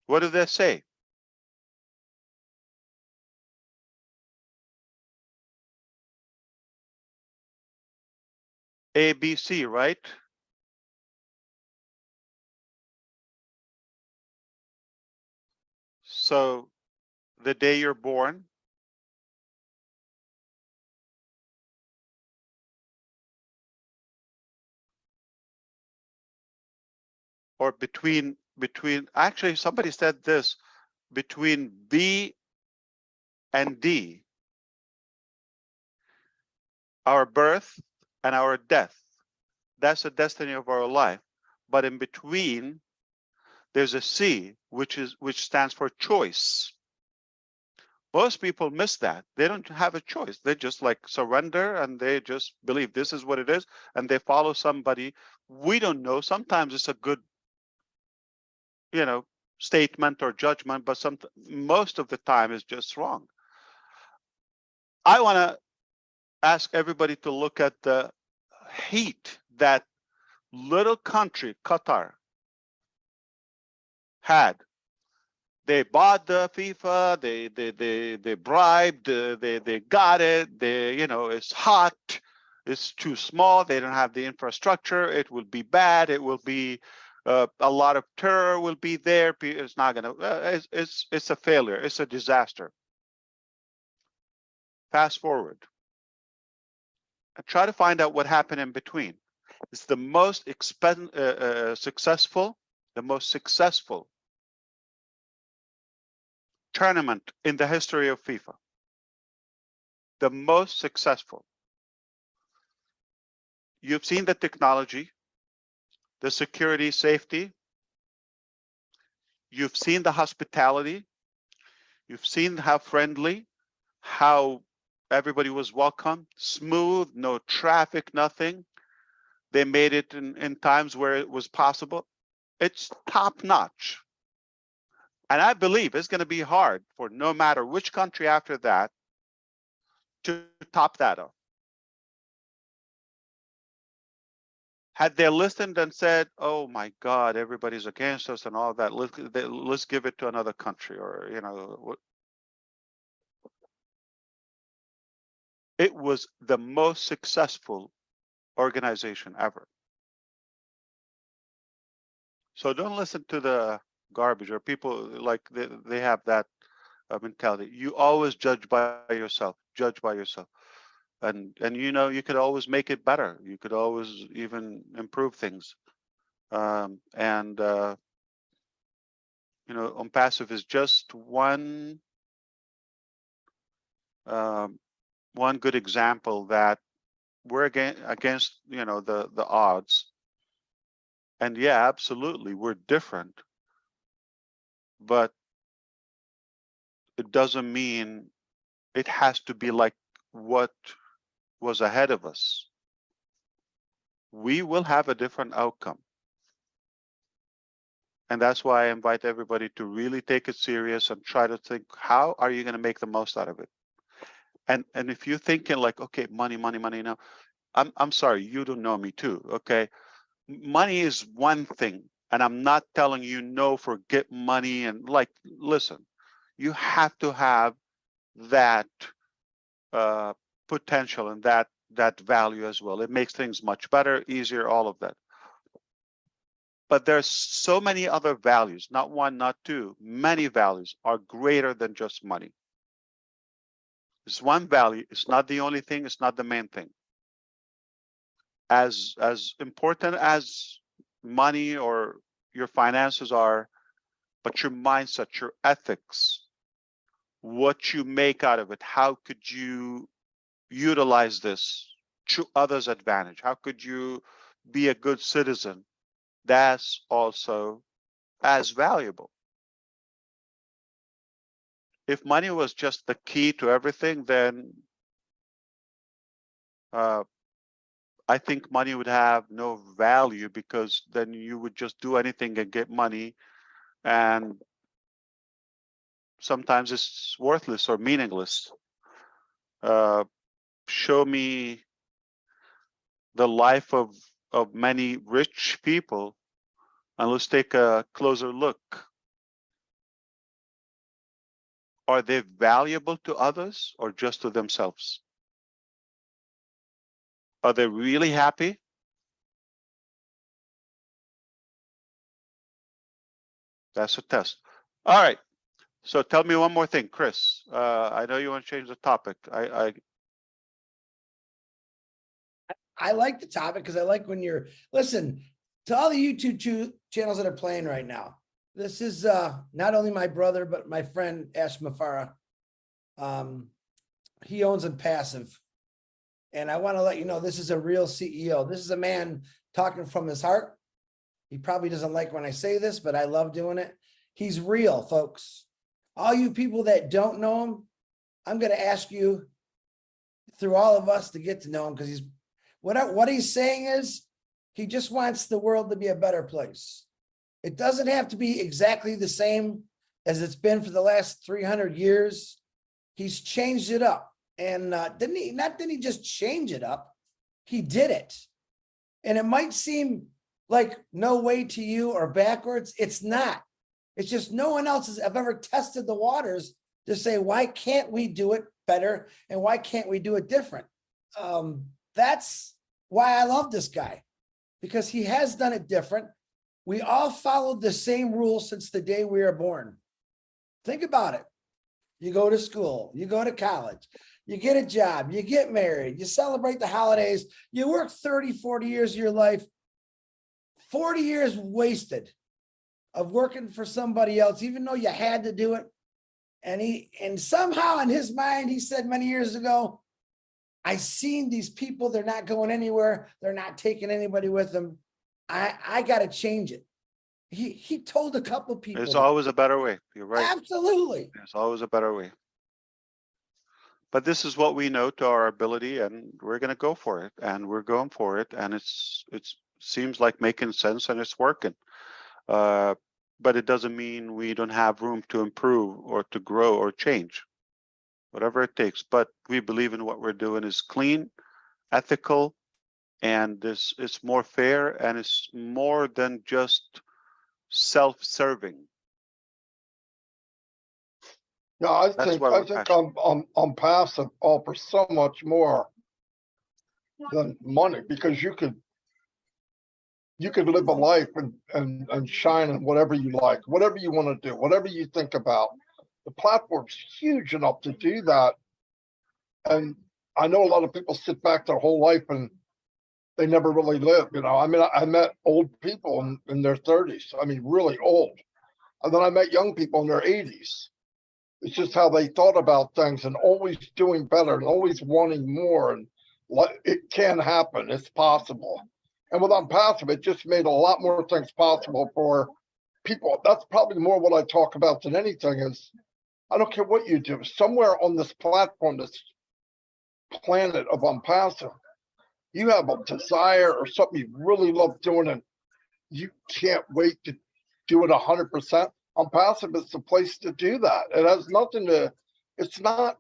What do they say? ABC, right? So the day you're born, or between actually somebody said this, between B and D, our birth and our death, that's the destiny of our life. But in between, there's a C, which stands for choice. Most people miss that. They don't have a choice. They just like surrender, and they just believe this is what it is, and they follow somebody. We don't know. Sometimes it's a good, statement or judgment, but most of the time it's just wrong. I want to ask everybody to look at the heat that little country, Qatar, had. They bought the FIFA, they bribed, they got it, it's hot, it's too small, they don't have the infrastructure, it will be bad, it will be, a lot of terror will be there, it's not gonna, it's a failure, it's a disaster. Fast forward. And try to find out what happened in between. It's the most successful tournament in the history of FIFA. The most successful. You've seen the technology, the security, safety. You've seen the hospitality. You've seen how friendly, how everybody was welcome, smooth, no traffic, nothing. They made it in times where it was possible. It's top notch. And I believe it's going to be hard for no matter which country after that to top that up. Had they listened and said, oh my God, everybody's against us and all that, let's give it to another country, or, it was the most successful organization ever. So don't listen to the garbage, or people like they have that mentality. You always judge by yourself. Judge by yourself. and you know, you could always make it better. You could always even improve things. And you know, on passive is just one good example that we're against, you know, the odds. And yeah, absolutely, we're different, but it doesn't mean it has to be like what was ahead of us. We will have a different outcome. And that's why I invite everybody to really take it serious and try to think, how are you going to make the most out of it? And if you're thinking like, okay, money, no, I'm sorry, you don't know me too. Okay. Money is one thing. And I'm not telling you no, forget money. And like, listen, you have to have that potential and that value as well. It makes things much better, easier, all of that. But there's so many other values, not one, not two, many values are greater than just money. It's one value, it's not the only thing, it's not the main thing. As important as money or your finances are, but your mindset, your ethics, what you make out of it, how could you utilize this to others' advantage? How could you be a good citizen? That's also as valuable. If money was just the key to everything, then I think money would have no value, because then you would just do anything and get money, and sometimes it's worthless or meaningless. Show me the life of many rich people, and let's take a closer look. Are they valuable to others or just to themselves? Are they really happy? That's a test. All right. So tell me one more thing, Chris. I know you want to change the topic. I like the topic because I like when you're, listen, to all the YouTube channels that are playing right now. This is not only my brother, but my friend Mefrach. He owns a passive. And I want to let you know, this is a real CEO. This is a man talking from his heart. He probably doesn't like when I say this, but I love doing it. He's real, folks. All you people that don't know him, I'm going to ask you through all of us to get to know him, because he's what he's saying is he just wants the world to be a better place. It doesn't have to be exactly the same as it's been for the last 300 years. He's changed it up. And didn't he just change it up? He did it. And it might seem like no way to you or backwards. It's not. It's just no one else has ever tested the waters to say, why can't we do it better? And why can't we do it different? That's why I love this guy, because he has done it different. We all followed the same rules since the day we were born. Think about it. You go to school, you go to college, you get a job, you get married, you celebrate the holidays, you work 30, 40 years of your life, 40 years wasted of working for somebody else, even though you had to do it. And somehow in his mind, he said many years ago, I seen these people, they're not going anywhere. They're not taking anybody with them. I got to change it. He told a couple people. There's always a better way. You're right. Absolutely. There's always a better way. But this is what we know to our ability, and we're going to go for it, and we're going for it. And it seems like making sense, and it's working. But it doesn't mean we don't have room to improve or to grow or change, whatever it takes. But we believe in what we're doing is clean, ethical, and it's more fair, and it's more than just self-serving. Yeah, I think on passive offers so much more than money, because you could live a life and shine in whatever you like, whatever you want to do, whatever you think about. The platform's huge enough to do that. And I know a lot of people sit back their whole life and they never really live, you know. I mean, I met old people in their 30s. I mean, really old. And then I met young people in their 80s. It's just how they thought about things and always doing better and always wanting more. And it can happen. It's possible. And with Unpassive, it just made a lot more things possible for people. That's probably more what I talk about than anything is, I don't care what you do, somewhere on this platform, this planet of Unpassive, you have a desire or something you really love doing and you can't wait to do it 100%. Unpassive is the place to do that. It has nothing to, it's not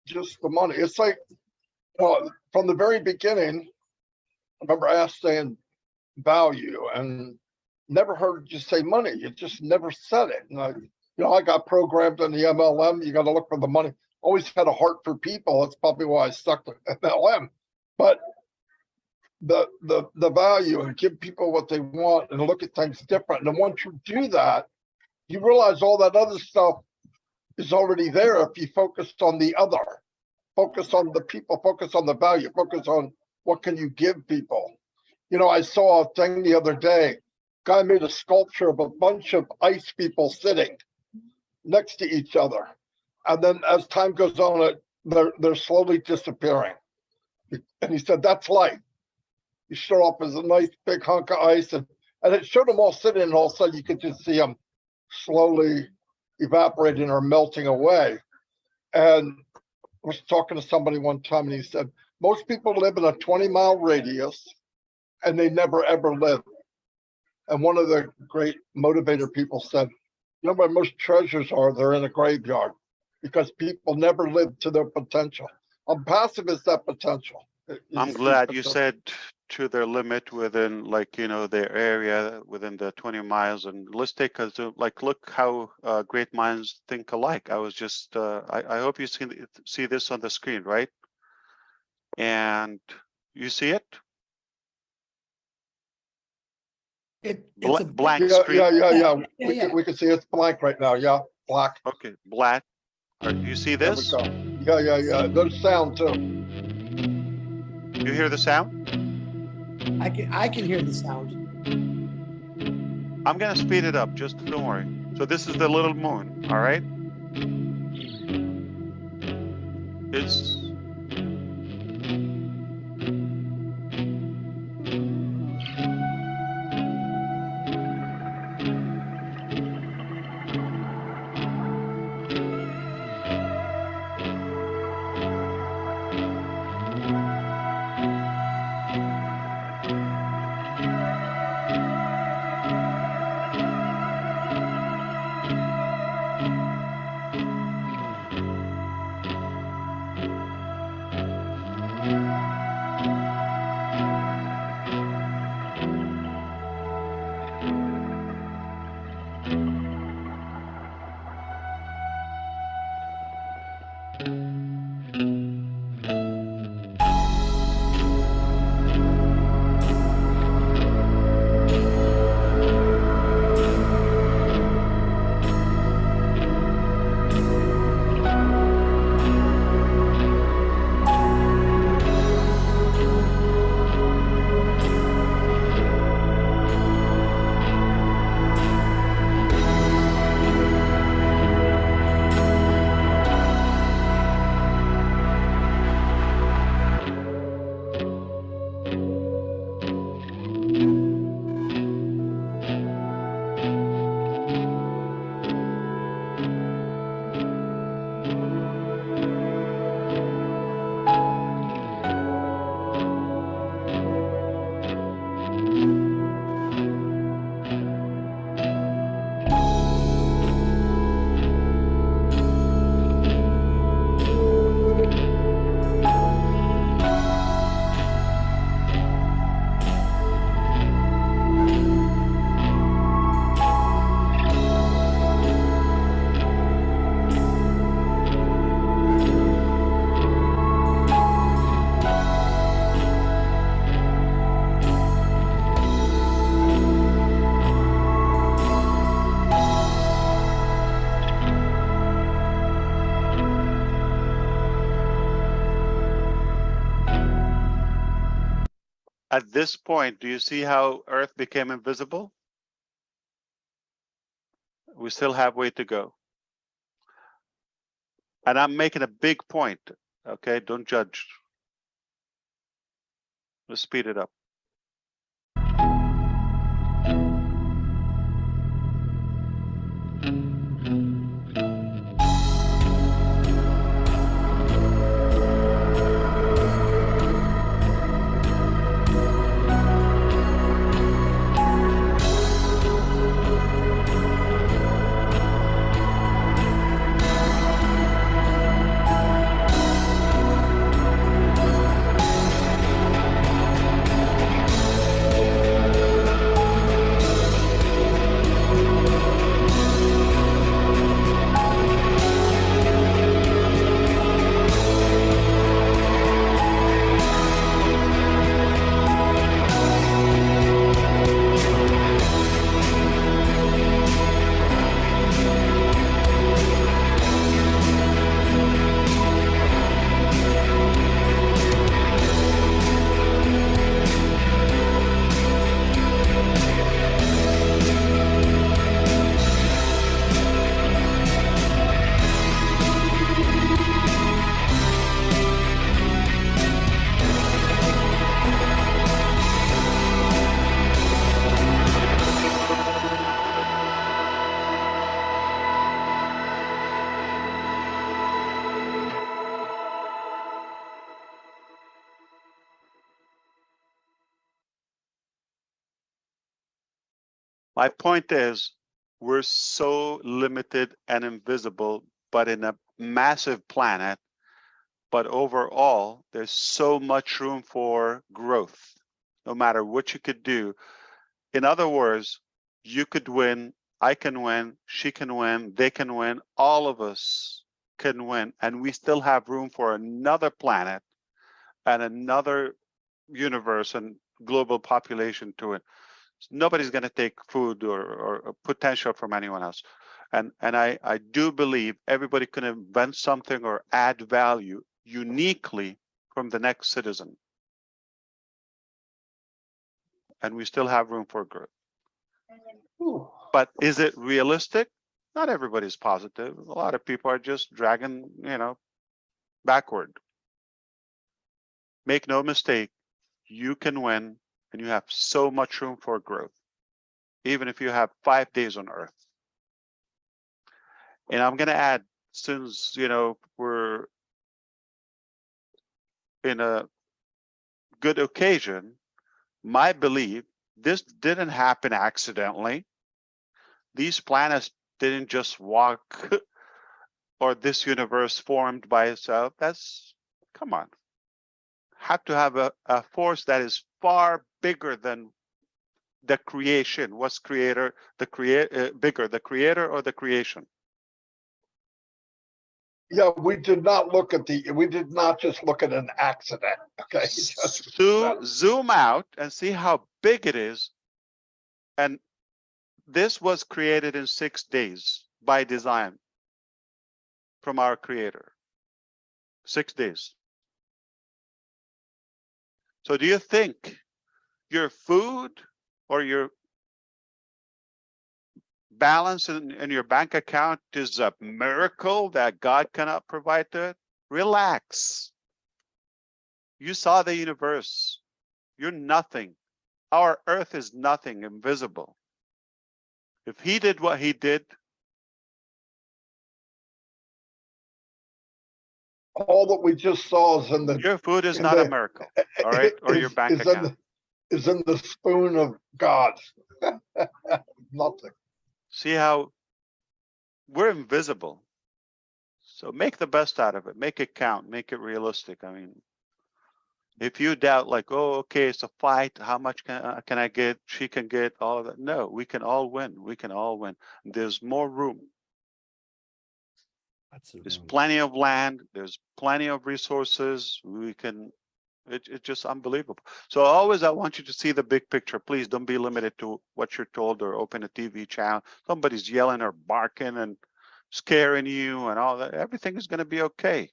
just the money. It's like, from the very beginning, I remember Ash saying value and never heard you say money. You just never said it. And I got programmed in the MLM. You got to look for the money. Always had a heart for people. That's probably why I stuck with MLM. But the value and give people what they want and look at things different. And once you do that, you realize all that other stuff is already there if you focus on the other. Focus on the people, focus on the value, focus on what can you give people. You know, I saw a thing the other day. Guy made a sculpture of a bunch of ice people sitting next to each other. And then as time goes on, they're slowly disappearing. And he said, that's life. You start off as a nice big hunk of ice, and it showed them all sitting, and all of a sudden you could just see them slowly evaporating or melting away. And I was talking to somebody one time, and he said, most people live in a 20-mile radius, and they never, ever live. And one of the great motivator people said, you know where most treasures are? They're in a graveyard, because people never live to their potential. Unpassive is that potential. I'm glad you said to their limit within, like, you know, their area within the 20 miles. And let's take a zoom, like, look how great minds think alike. I was just, I hope you see this on the screen, right? And you see it? It's a blank Yeah, screen. yeah. We can see it's blank right now. Yeah, black. Okay, black. Do you see There we this? go. Yeah. There's sound too. You hear the sound? I can hear the sound. I'm gonna speed it up, just don't worry. So this is the little moon, all right? It's at this point, do you see how Earth became invisible? We still have way to go. And I'm making a big point, okay? Don't judge. Let's speed it up. My point is, we're so limited and invisible, but in a massive planet. But overall, there's so much room for growth, no matter what you could do. In other words, you could win, I can win, she can win, they can win, all of us can win. And we still have room for another planet and another universe and global population to it. Nobody's going to take food or potential from anyone else. And I do believe everybody can invent something or add value uniquely from the next citizen. And we still have room for growth. But is it realistic? Not everybody's positive. A lot of people are just dragging, backward. Make no mistake, you can win. And you have so much room for growth, even if you have 5 days on Earth. And I'm going to add, since, we're in a good occasion, my belief, this didn't happen accidentally. These planets didn't just walk or this universe formed by itself. Come on. Have to have a force that is far bigger than the creation. What's creator? Bigger, the creator or the creation? Yeah, we did not just look at an accident. Okay. Zoom out and see how big it is. And this was created in 6 days by design from our creator. 6 days. So do you think your food or your balance in your bank account is a miracle that God cannot provide to it? Relax. You saw the universe. You're nothing. Our Earth is nothing, invisible. If he did what he did, all that we just saw is in the. Your food is not a miracle, all right? Or your bank account. Is in the spoon of God. Nothing. See how we're invisible. So make the best out of it. Make it count. Make it realistic. I mean, if you doubt, like, oh, okay, it's a fight. How much can I get? She can get all of that. No, we can all win. We can all win. There's more room. There's plenty of land. There's plenty of resources. We can. It's just unbelievable. So always, I want you to see the big picture. Please don't be limited to what you're told or open a TV channel. Somebody's yelling or barking and scaring you and all that. Everything is going to be okay.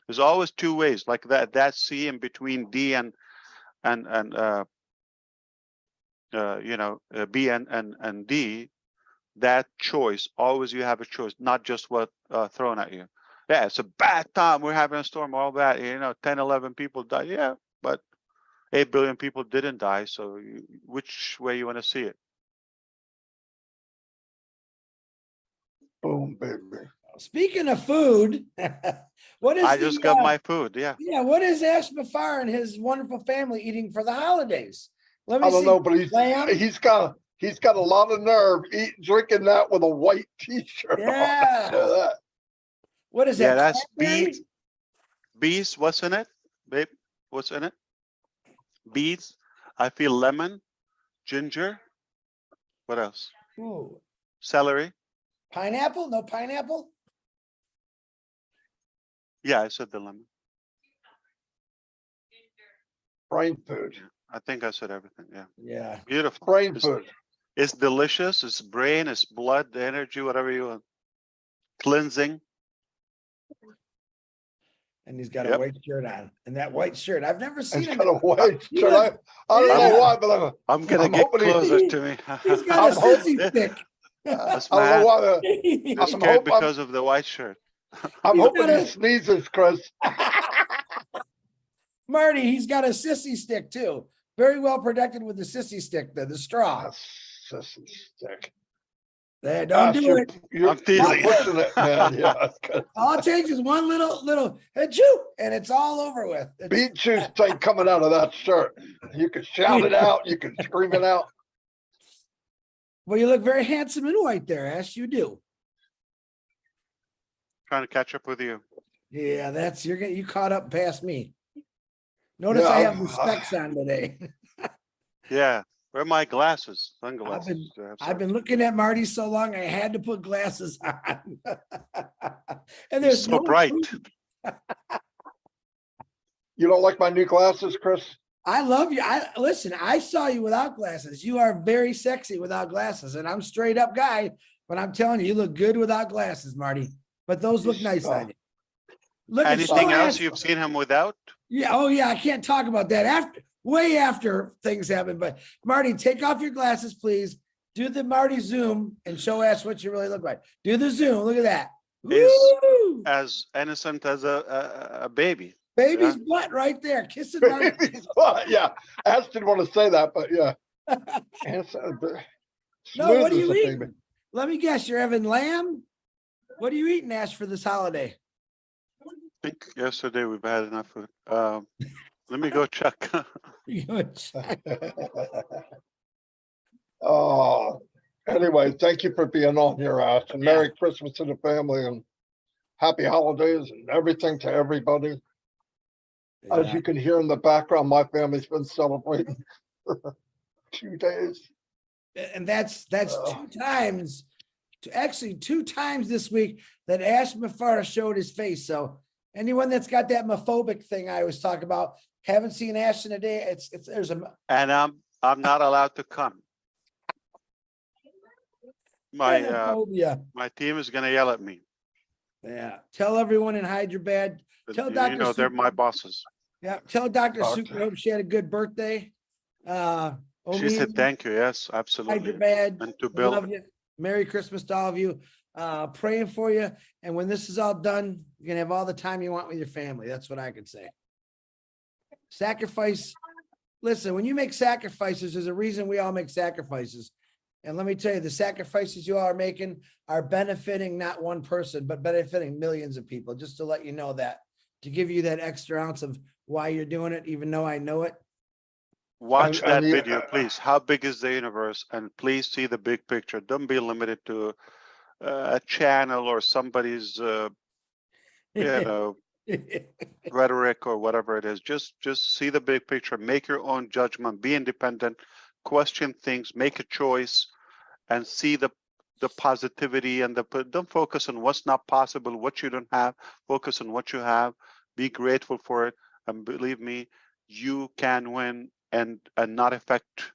There's always two ways, like that C in between D and B and D, that choice, always you have a choice, not just what thrown at you. Yeah, it's a bad time, we're having a storm, all that, 10, 11 people died. Yeah, but 8 billion people didn't die. So which way you want to see it? Boom, baby. Speaking of food, what is I just got my food. Yeah. Yeah, what is Ash Mafar and his wonderful family eating for the holidays? Let me I don't see. know, but Lamb? he's got a lot of nerve drinking that with a white t-shirt Yeah. on. What is Yeah, that? that's cranberry? beets. What's in it, babe? What's in it? Beets. I feel lemon, ginger. What else? Ooh. Celery. Pineapple? No pineapple? Yeah, I said the lemon. Brain food. I think I said everything. Yeah. Yeah. Beautiful. Brain food. It's delicious. It's brain, it's blood, the energy, whatever you want. Cleansing. And he's got a white shirt on. And that white shirt, I've never seen He's him. got a white You shirt. look- I don't know Yeah. why, but I'm gonna I'm get hoping closer to me. He's got a I'm hoping- sissy stick. That's I don't know mad. why. They're I'm scared hoping- because of the white shirt. I'm He's hoping got he a- sneezes, Chris. Marty, he's got a sissy stick too. Very well protected with the sissy stick, the straw. Sissy stick. There, don't do it. You're I'm teasing. pushing it, man. Yeah, that's good. All it takes is one little achoo, and it's all over with. It's- Beet juice ain't coming out of that shirt. You can shout it out. You can scream it out. Well, you look very handsome in white there, Ash. You do. Trying to catch up with you. Yeah, you caught up past me. Notice Yeah, I have the specs on today. Yeah. Where are my glasses? Sunglasses. I've been looking at Marty so long, I had to put glasses on. And It's there's so no bright. food. You don't like my new glasses, Chris? I love you. Listen, I saw you without glasses. You are very sexy without glasses, and I'm a straight up guy, but I'm telling you, you look good without glasses, Marty. But those look nice on you. Look at Anything show else Ash. you've seen him without? Yeah. Oh, yeah. I can't talk about that way after things happen. But Marty, take off your glasses, please. Do the Marty Zoom and show Ash what you really look like. Do the Zoom. Look at that. Woo! As innocent as a baby. Baby's butt right there. Kissing Marty. Yeah, Ash didn't want to say that, but yeah. No, what are Smooth you as a eating? baby. Let me guess. You're having lamb? What are you eating, Ash, for this holiday? I think yesterday we've had enough food. Let me go check. Oh, anyway, thank you for being on here, Ash, and Merry Christmas to the family and happy holidays and everything to everybody. As Yeah. you can hear in the background, my family's been celebrating for 2 days. And that's two times this week that Ash Mafar showed his face. So anyone that's got that mophobic thing I always talk about, haven't seen Ash in a day. And I'm not allowed to come. My team is gonna yell at me. Yeah. Tell everyone in Hyderabad. Tell Dr. They're my bosses. Yeah. Tell Dr. Doctor. Super. Hope she had a good birthday. She said thank you. Yes, absolutely. Hyderabad. And to I Bill. love you. Merry Christmas to all of you. Praying for you. And when this is all done, you're gonna have all the time you want with your family. That's what I could say. Sacrifice. Listen, when you make sacrifices, there's a reason we all make sacrifices. And let me tell you, the sacrifices you all are making are benefiting not one person, but benefiting millions of people. Just to let you know that, to give you that extra ounce of why you're doing it, even though I know it. Watch And that the- video, please. How big is the universe? And please see the big picture. Don't be limited to a channel or somebody's, rhetoric or whatever it is. Just see the big picture. Make your own judgment. Be independent. Question things. Make a choice, and see the positivity and don't focus on what's not possible, what you don't have. Focus on what you have. Be grateful for it, and believe me, you can win and not affect.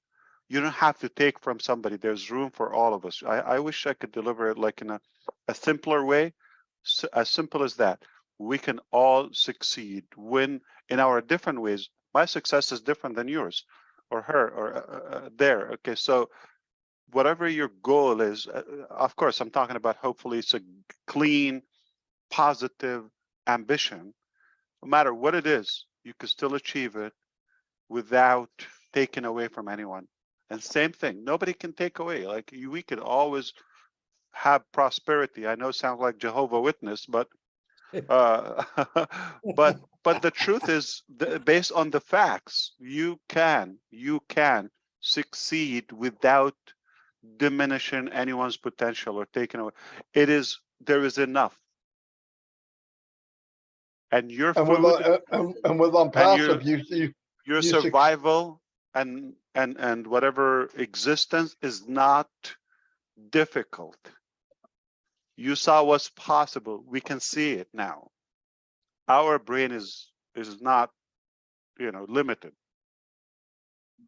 You don't have to take from somebody. There's room for all of us. I wish I could deliver it like in a simpler way, as simple as that. We can all succeed, win in our different ways. My success is different than yours or her or there. Okay, so whatever your goal is, of course, I'm talking about hopefully it's a clean, positive ambition. No matter what it is, you can still achieve it without taking away from anyone. And same thing, nobody can take away. Like we could always have prosperity. I know it sounds like Jehovah's Witness, but but the truth is, based on the facts, you can succeed without diminishing anyone's potential or taking away. There is enough, and your And food with passive, your your survival and whatever existence is not difficult. You saw what's possible. We can see it now. Our brain is not, limited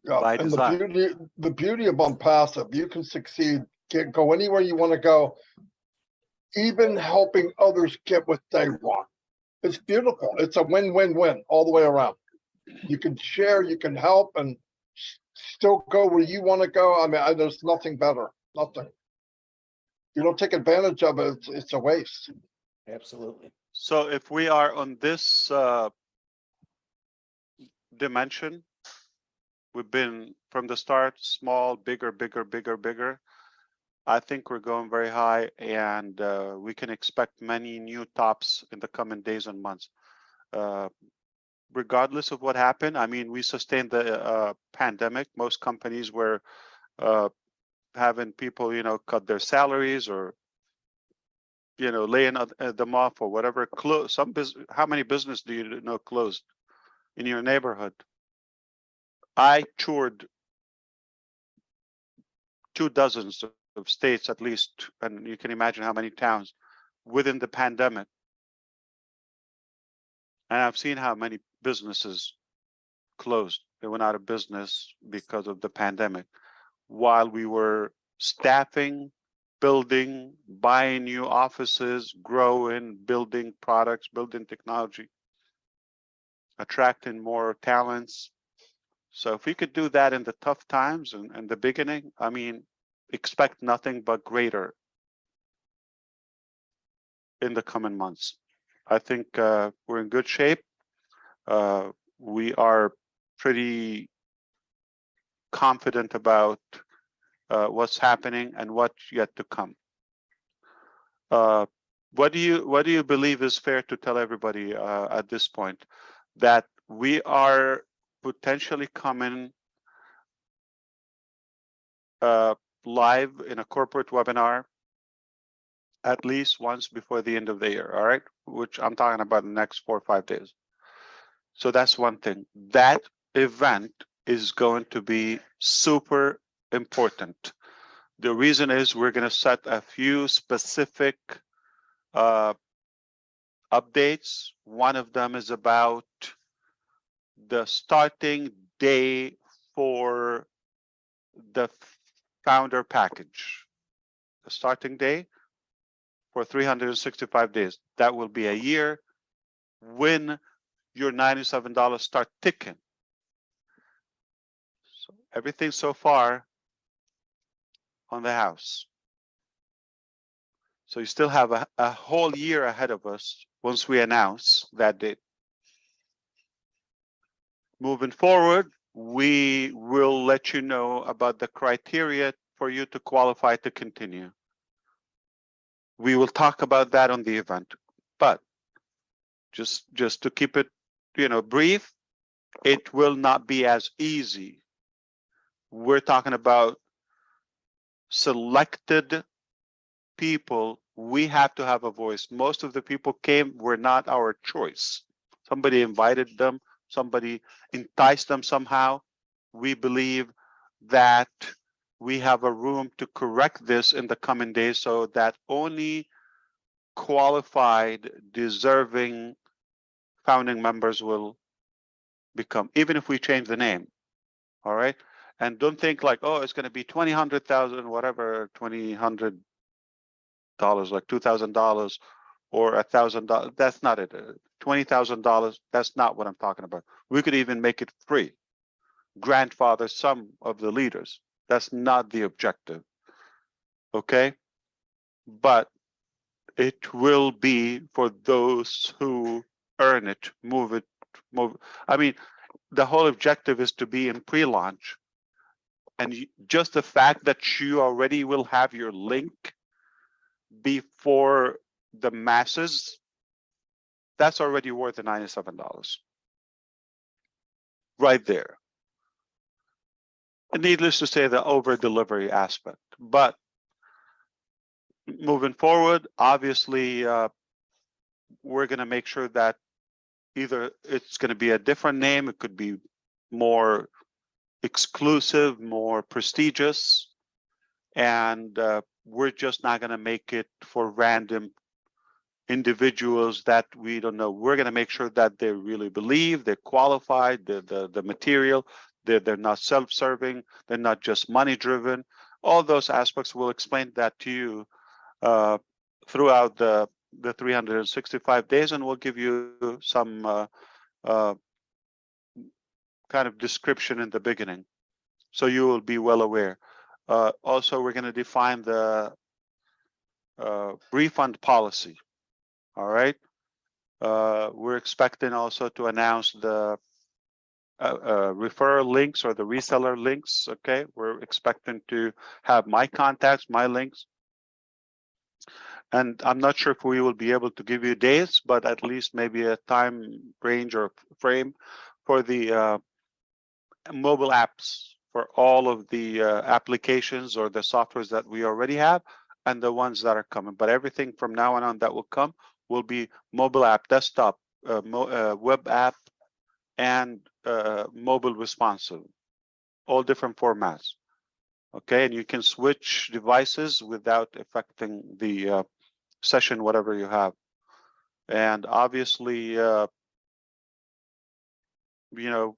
by and design. the beauty of passive, you can succeed, go anywhere you want to go, even helping others get what they want. It's beautiful. It's a win-win-win all the way around. You can share, you can help, and still go where you want to go. I mean, there's nothing better. Nothing. You don't take advantage of it, it's a waste. Absolutely. So if we are on this dimension, we've been from the start small, bigger. I think we're going very high, and we can expect many new tops in the coming days and months. Regardless of what happened, I mean, we sustained the pandemic. Most companies were having people, cut their salaries or, laying them off or whatever. Close how many business do you know closed in your neighborhood? I toured 24 of states at least, and you can imagine how many towns within the pandemic. And I've seen how many businesses closed. They went out of business because of the pandemic. While we were staffing, building, buying new offices, growing, building products, building technology, attracting more talents. So if we could do that in the tough times and the beginning, I mean, expect nothing but greater in the coming months. I think we're in good shape. We are pretty confident about what's happening and what's yet to come. What do you believe is fair to tell everybody at this point? That we are potentially coming live in a corporate webinar at least once before the end of the year, all right? Which I'm talking about the next 4 or 5 days. So that's one thing. That event is going to be super important. The reason is we're going to set a few specific updates. One of them is about the starting day for the founder package. The starting day for 365 days. That will be a year when your $97 start ticking. So everything so far on the house. So you still have a whole year ahead of us once we announce that date. Moving forward, we will let you know about the criteria for you to qualify to continue. We will talk about that on the event, but just to keep it, brief, it will not be as easy. We're talking about selected people. We have to have a voice. Most of the people were not our choice. Somebody invited them, somebody enticed them somehow. We believe that we have a room to correct this in the coming days so that only qualified, deserving founding members will become, even if we change the name. All right. And don't think like, oh, it's going to be $200,000, whatever, $2,000, like $2,000 or $1,000. That's not it. $20,000. That's not what I'm talking about. We could even make it free. Grandfather some of the leaders. That's not the objective. Okay? But it will be for those who earn it, move. I mean, the whole objective is to be in pre-launch. And just the fact that you already will have your link before the masses, that's already worth the $97. Right there. And needless to say, the over-delivery aspect. But moving forward, obviously, we're going to make sure that either it's going to be a different name, it could be more exclusive, more prestigious, and we're just not going to make it for random individuals that we don't know. We're going to make sure that they really believe, they're qualified, the material, they're not self-serving, they're not just money-driven. All those aspects, we'll explain that to you throughout the 365 days, and we'll give you some kind of description in the beginning, so you will be well aware. Also, we're going to define the refund policy. All right. We're expecting also to announce the referral links or the reseller links. Okay. We're expecting to have my contacts, my links. And I'm not sure if we will be able to give you dates, but at least maybe a time range or frame for the mobile apps for all of the applications or the softwares that we already have and the ones that are coming. But everything from now on that will come will be mobile app, desktop, web app, and mobile responsive, all different formats. Okay, and you can switch devices without affecting the session, whatever you have. And obviously, you know,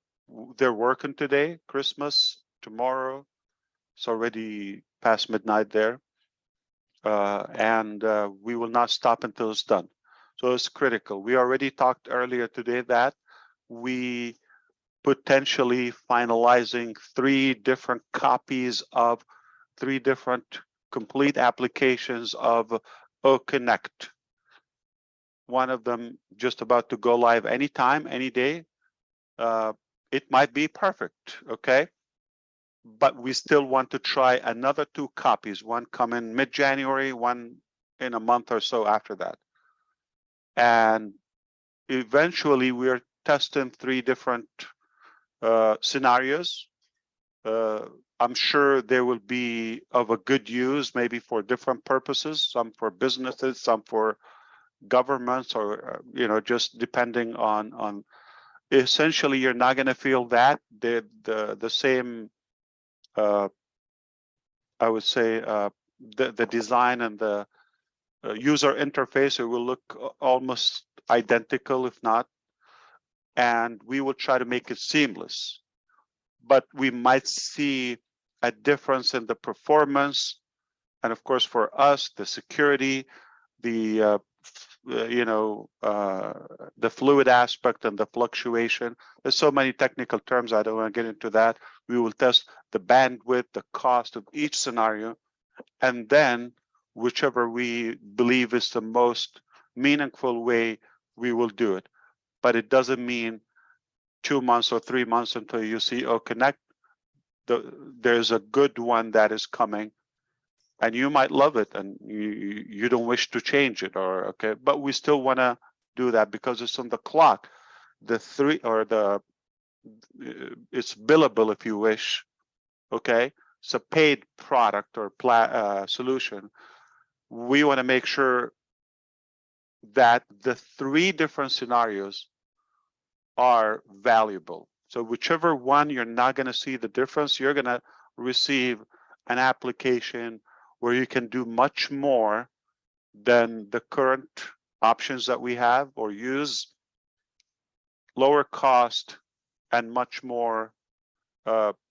they're working today, Christmas, tomorrow. It's already past midnight there. And we will not stop until it's done. So it's critical. We already talked earlier today that we potentially finalizing 3 different copies of 3 different complete applications of Connect. One of them just about to go live anytime, any day. It might be perfect, okay? But we still want to try another 2 copies, one coming mid-January, one in a month or so after that. And eventually we're testing 3 different scenarios. I'm sure there will be of a good use, maybe for different purposes, some for businesses, some for governments, or you know, just depending on essentially you're not going to feel that the same I would say the design and the user interface, it will look almost identical, if not, and we will try to make it seamless. But we might see a difference in the performance, and of course for us, the security, the you know, the fluid aspect and the fluctuation. There's so many technical terms, I don't want to get into that. We will test the bandwidth, the cost of each scenario, and then whichever we believe is the most meaningful way, we will do it. But it doesn't mean 2 months or 3 months until you see, oh, Connect, there's a good one that is coming, and you might love it and you don't wish to change it, or okay, but we still want to do that because it's on the clock. The 3 or the it's billable, if you wish. Okay, it's a paid product or solution. We want to make sure that the 3 different scenarios are valuable. So whichever one you're not going to see the difference, you're going to receive an application where you can do much more than the current options that we have, or use lower cost and much more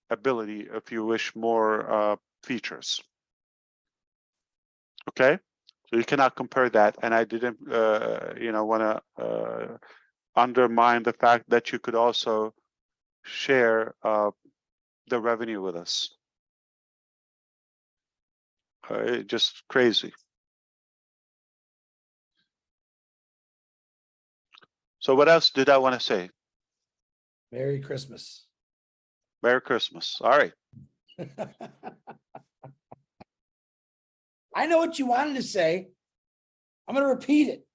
ability, if you wish, more features. Okay, So you cannot compare that. And I didn't, want to undermine the fact that you could also share the revenue with us. Just crazy. So what else did I want to say? Merry Christmas. Merry Christmas. All right. I know what you wanted to say. I'm going to repeat it.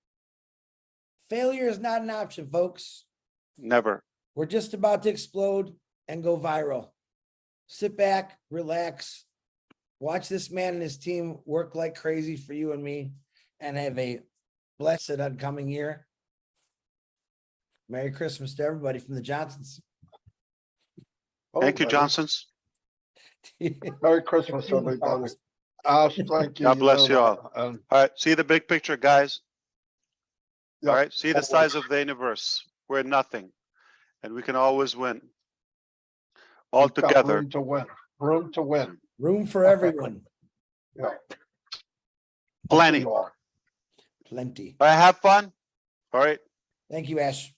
Failure is not an option, folks. Never. We're just about to explode and go viral. Sit back, relax, watch this man and his team work like crazy for you and me, and have a blessed upcoming year. Merry Christmas to everybody from the Johnsons. Thank you, buddy. Johnsons. Merry Christmas, everybody. Ash, thank you. God bless you know all. that. And All right. See the big picture, guys. yeah, All right. See the always. size of the universe. We're nothing. And we can always win. All We've got together. room to win. Room to win. Room for everyone. Yeah. Plenty. You all. Plenty. All right. Have fun. All right. Thank you, Ash.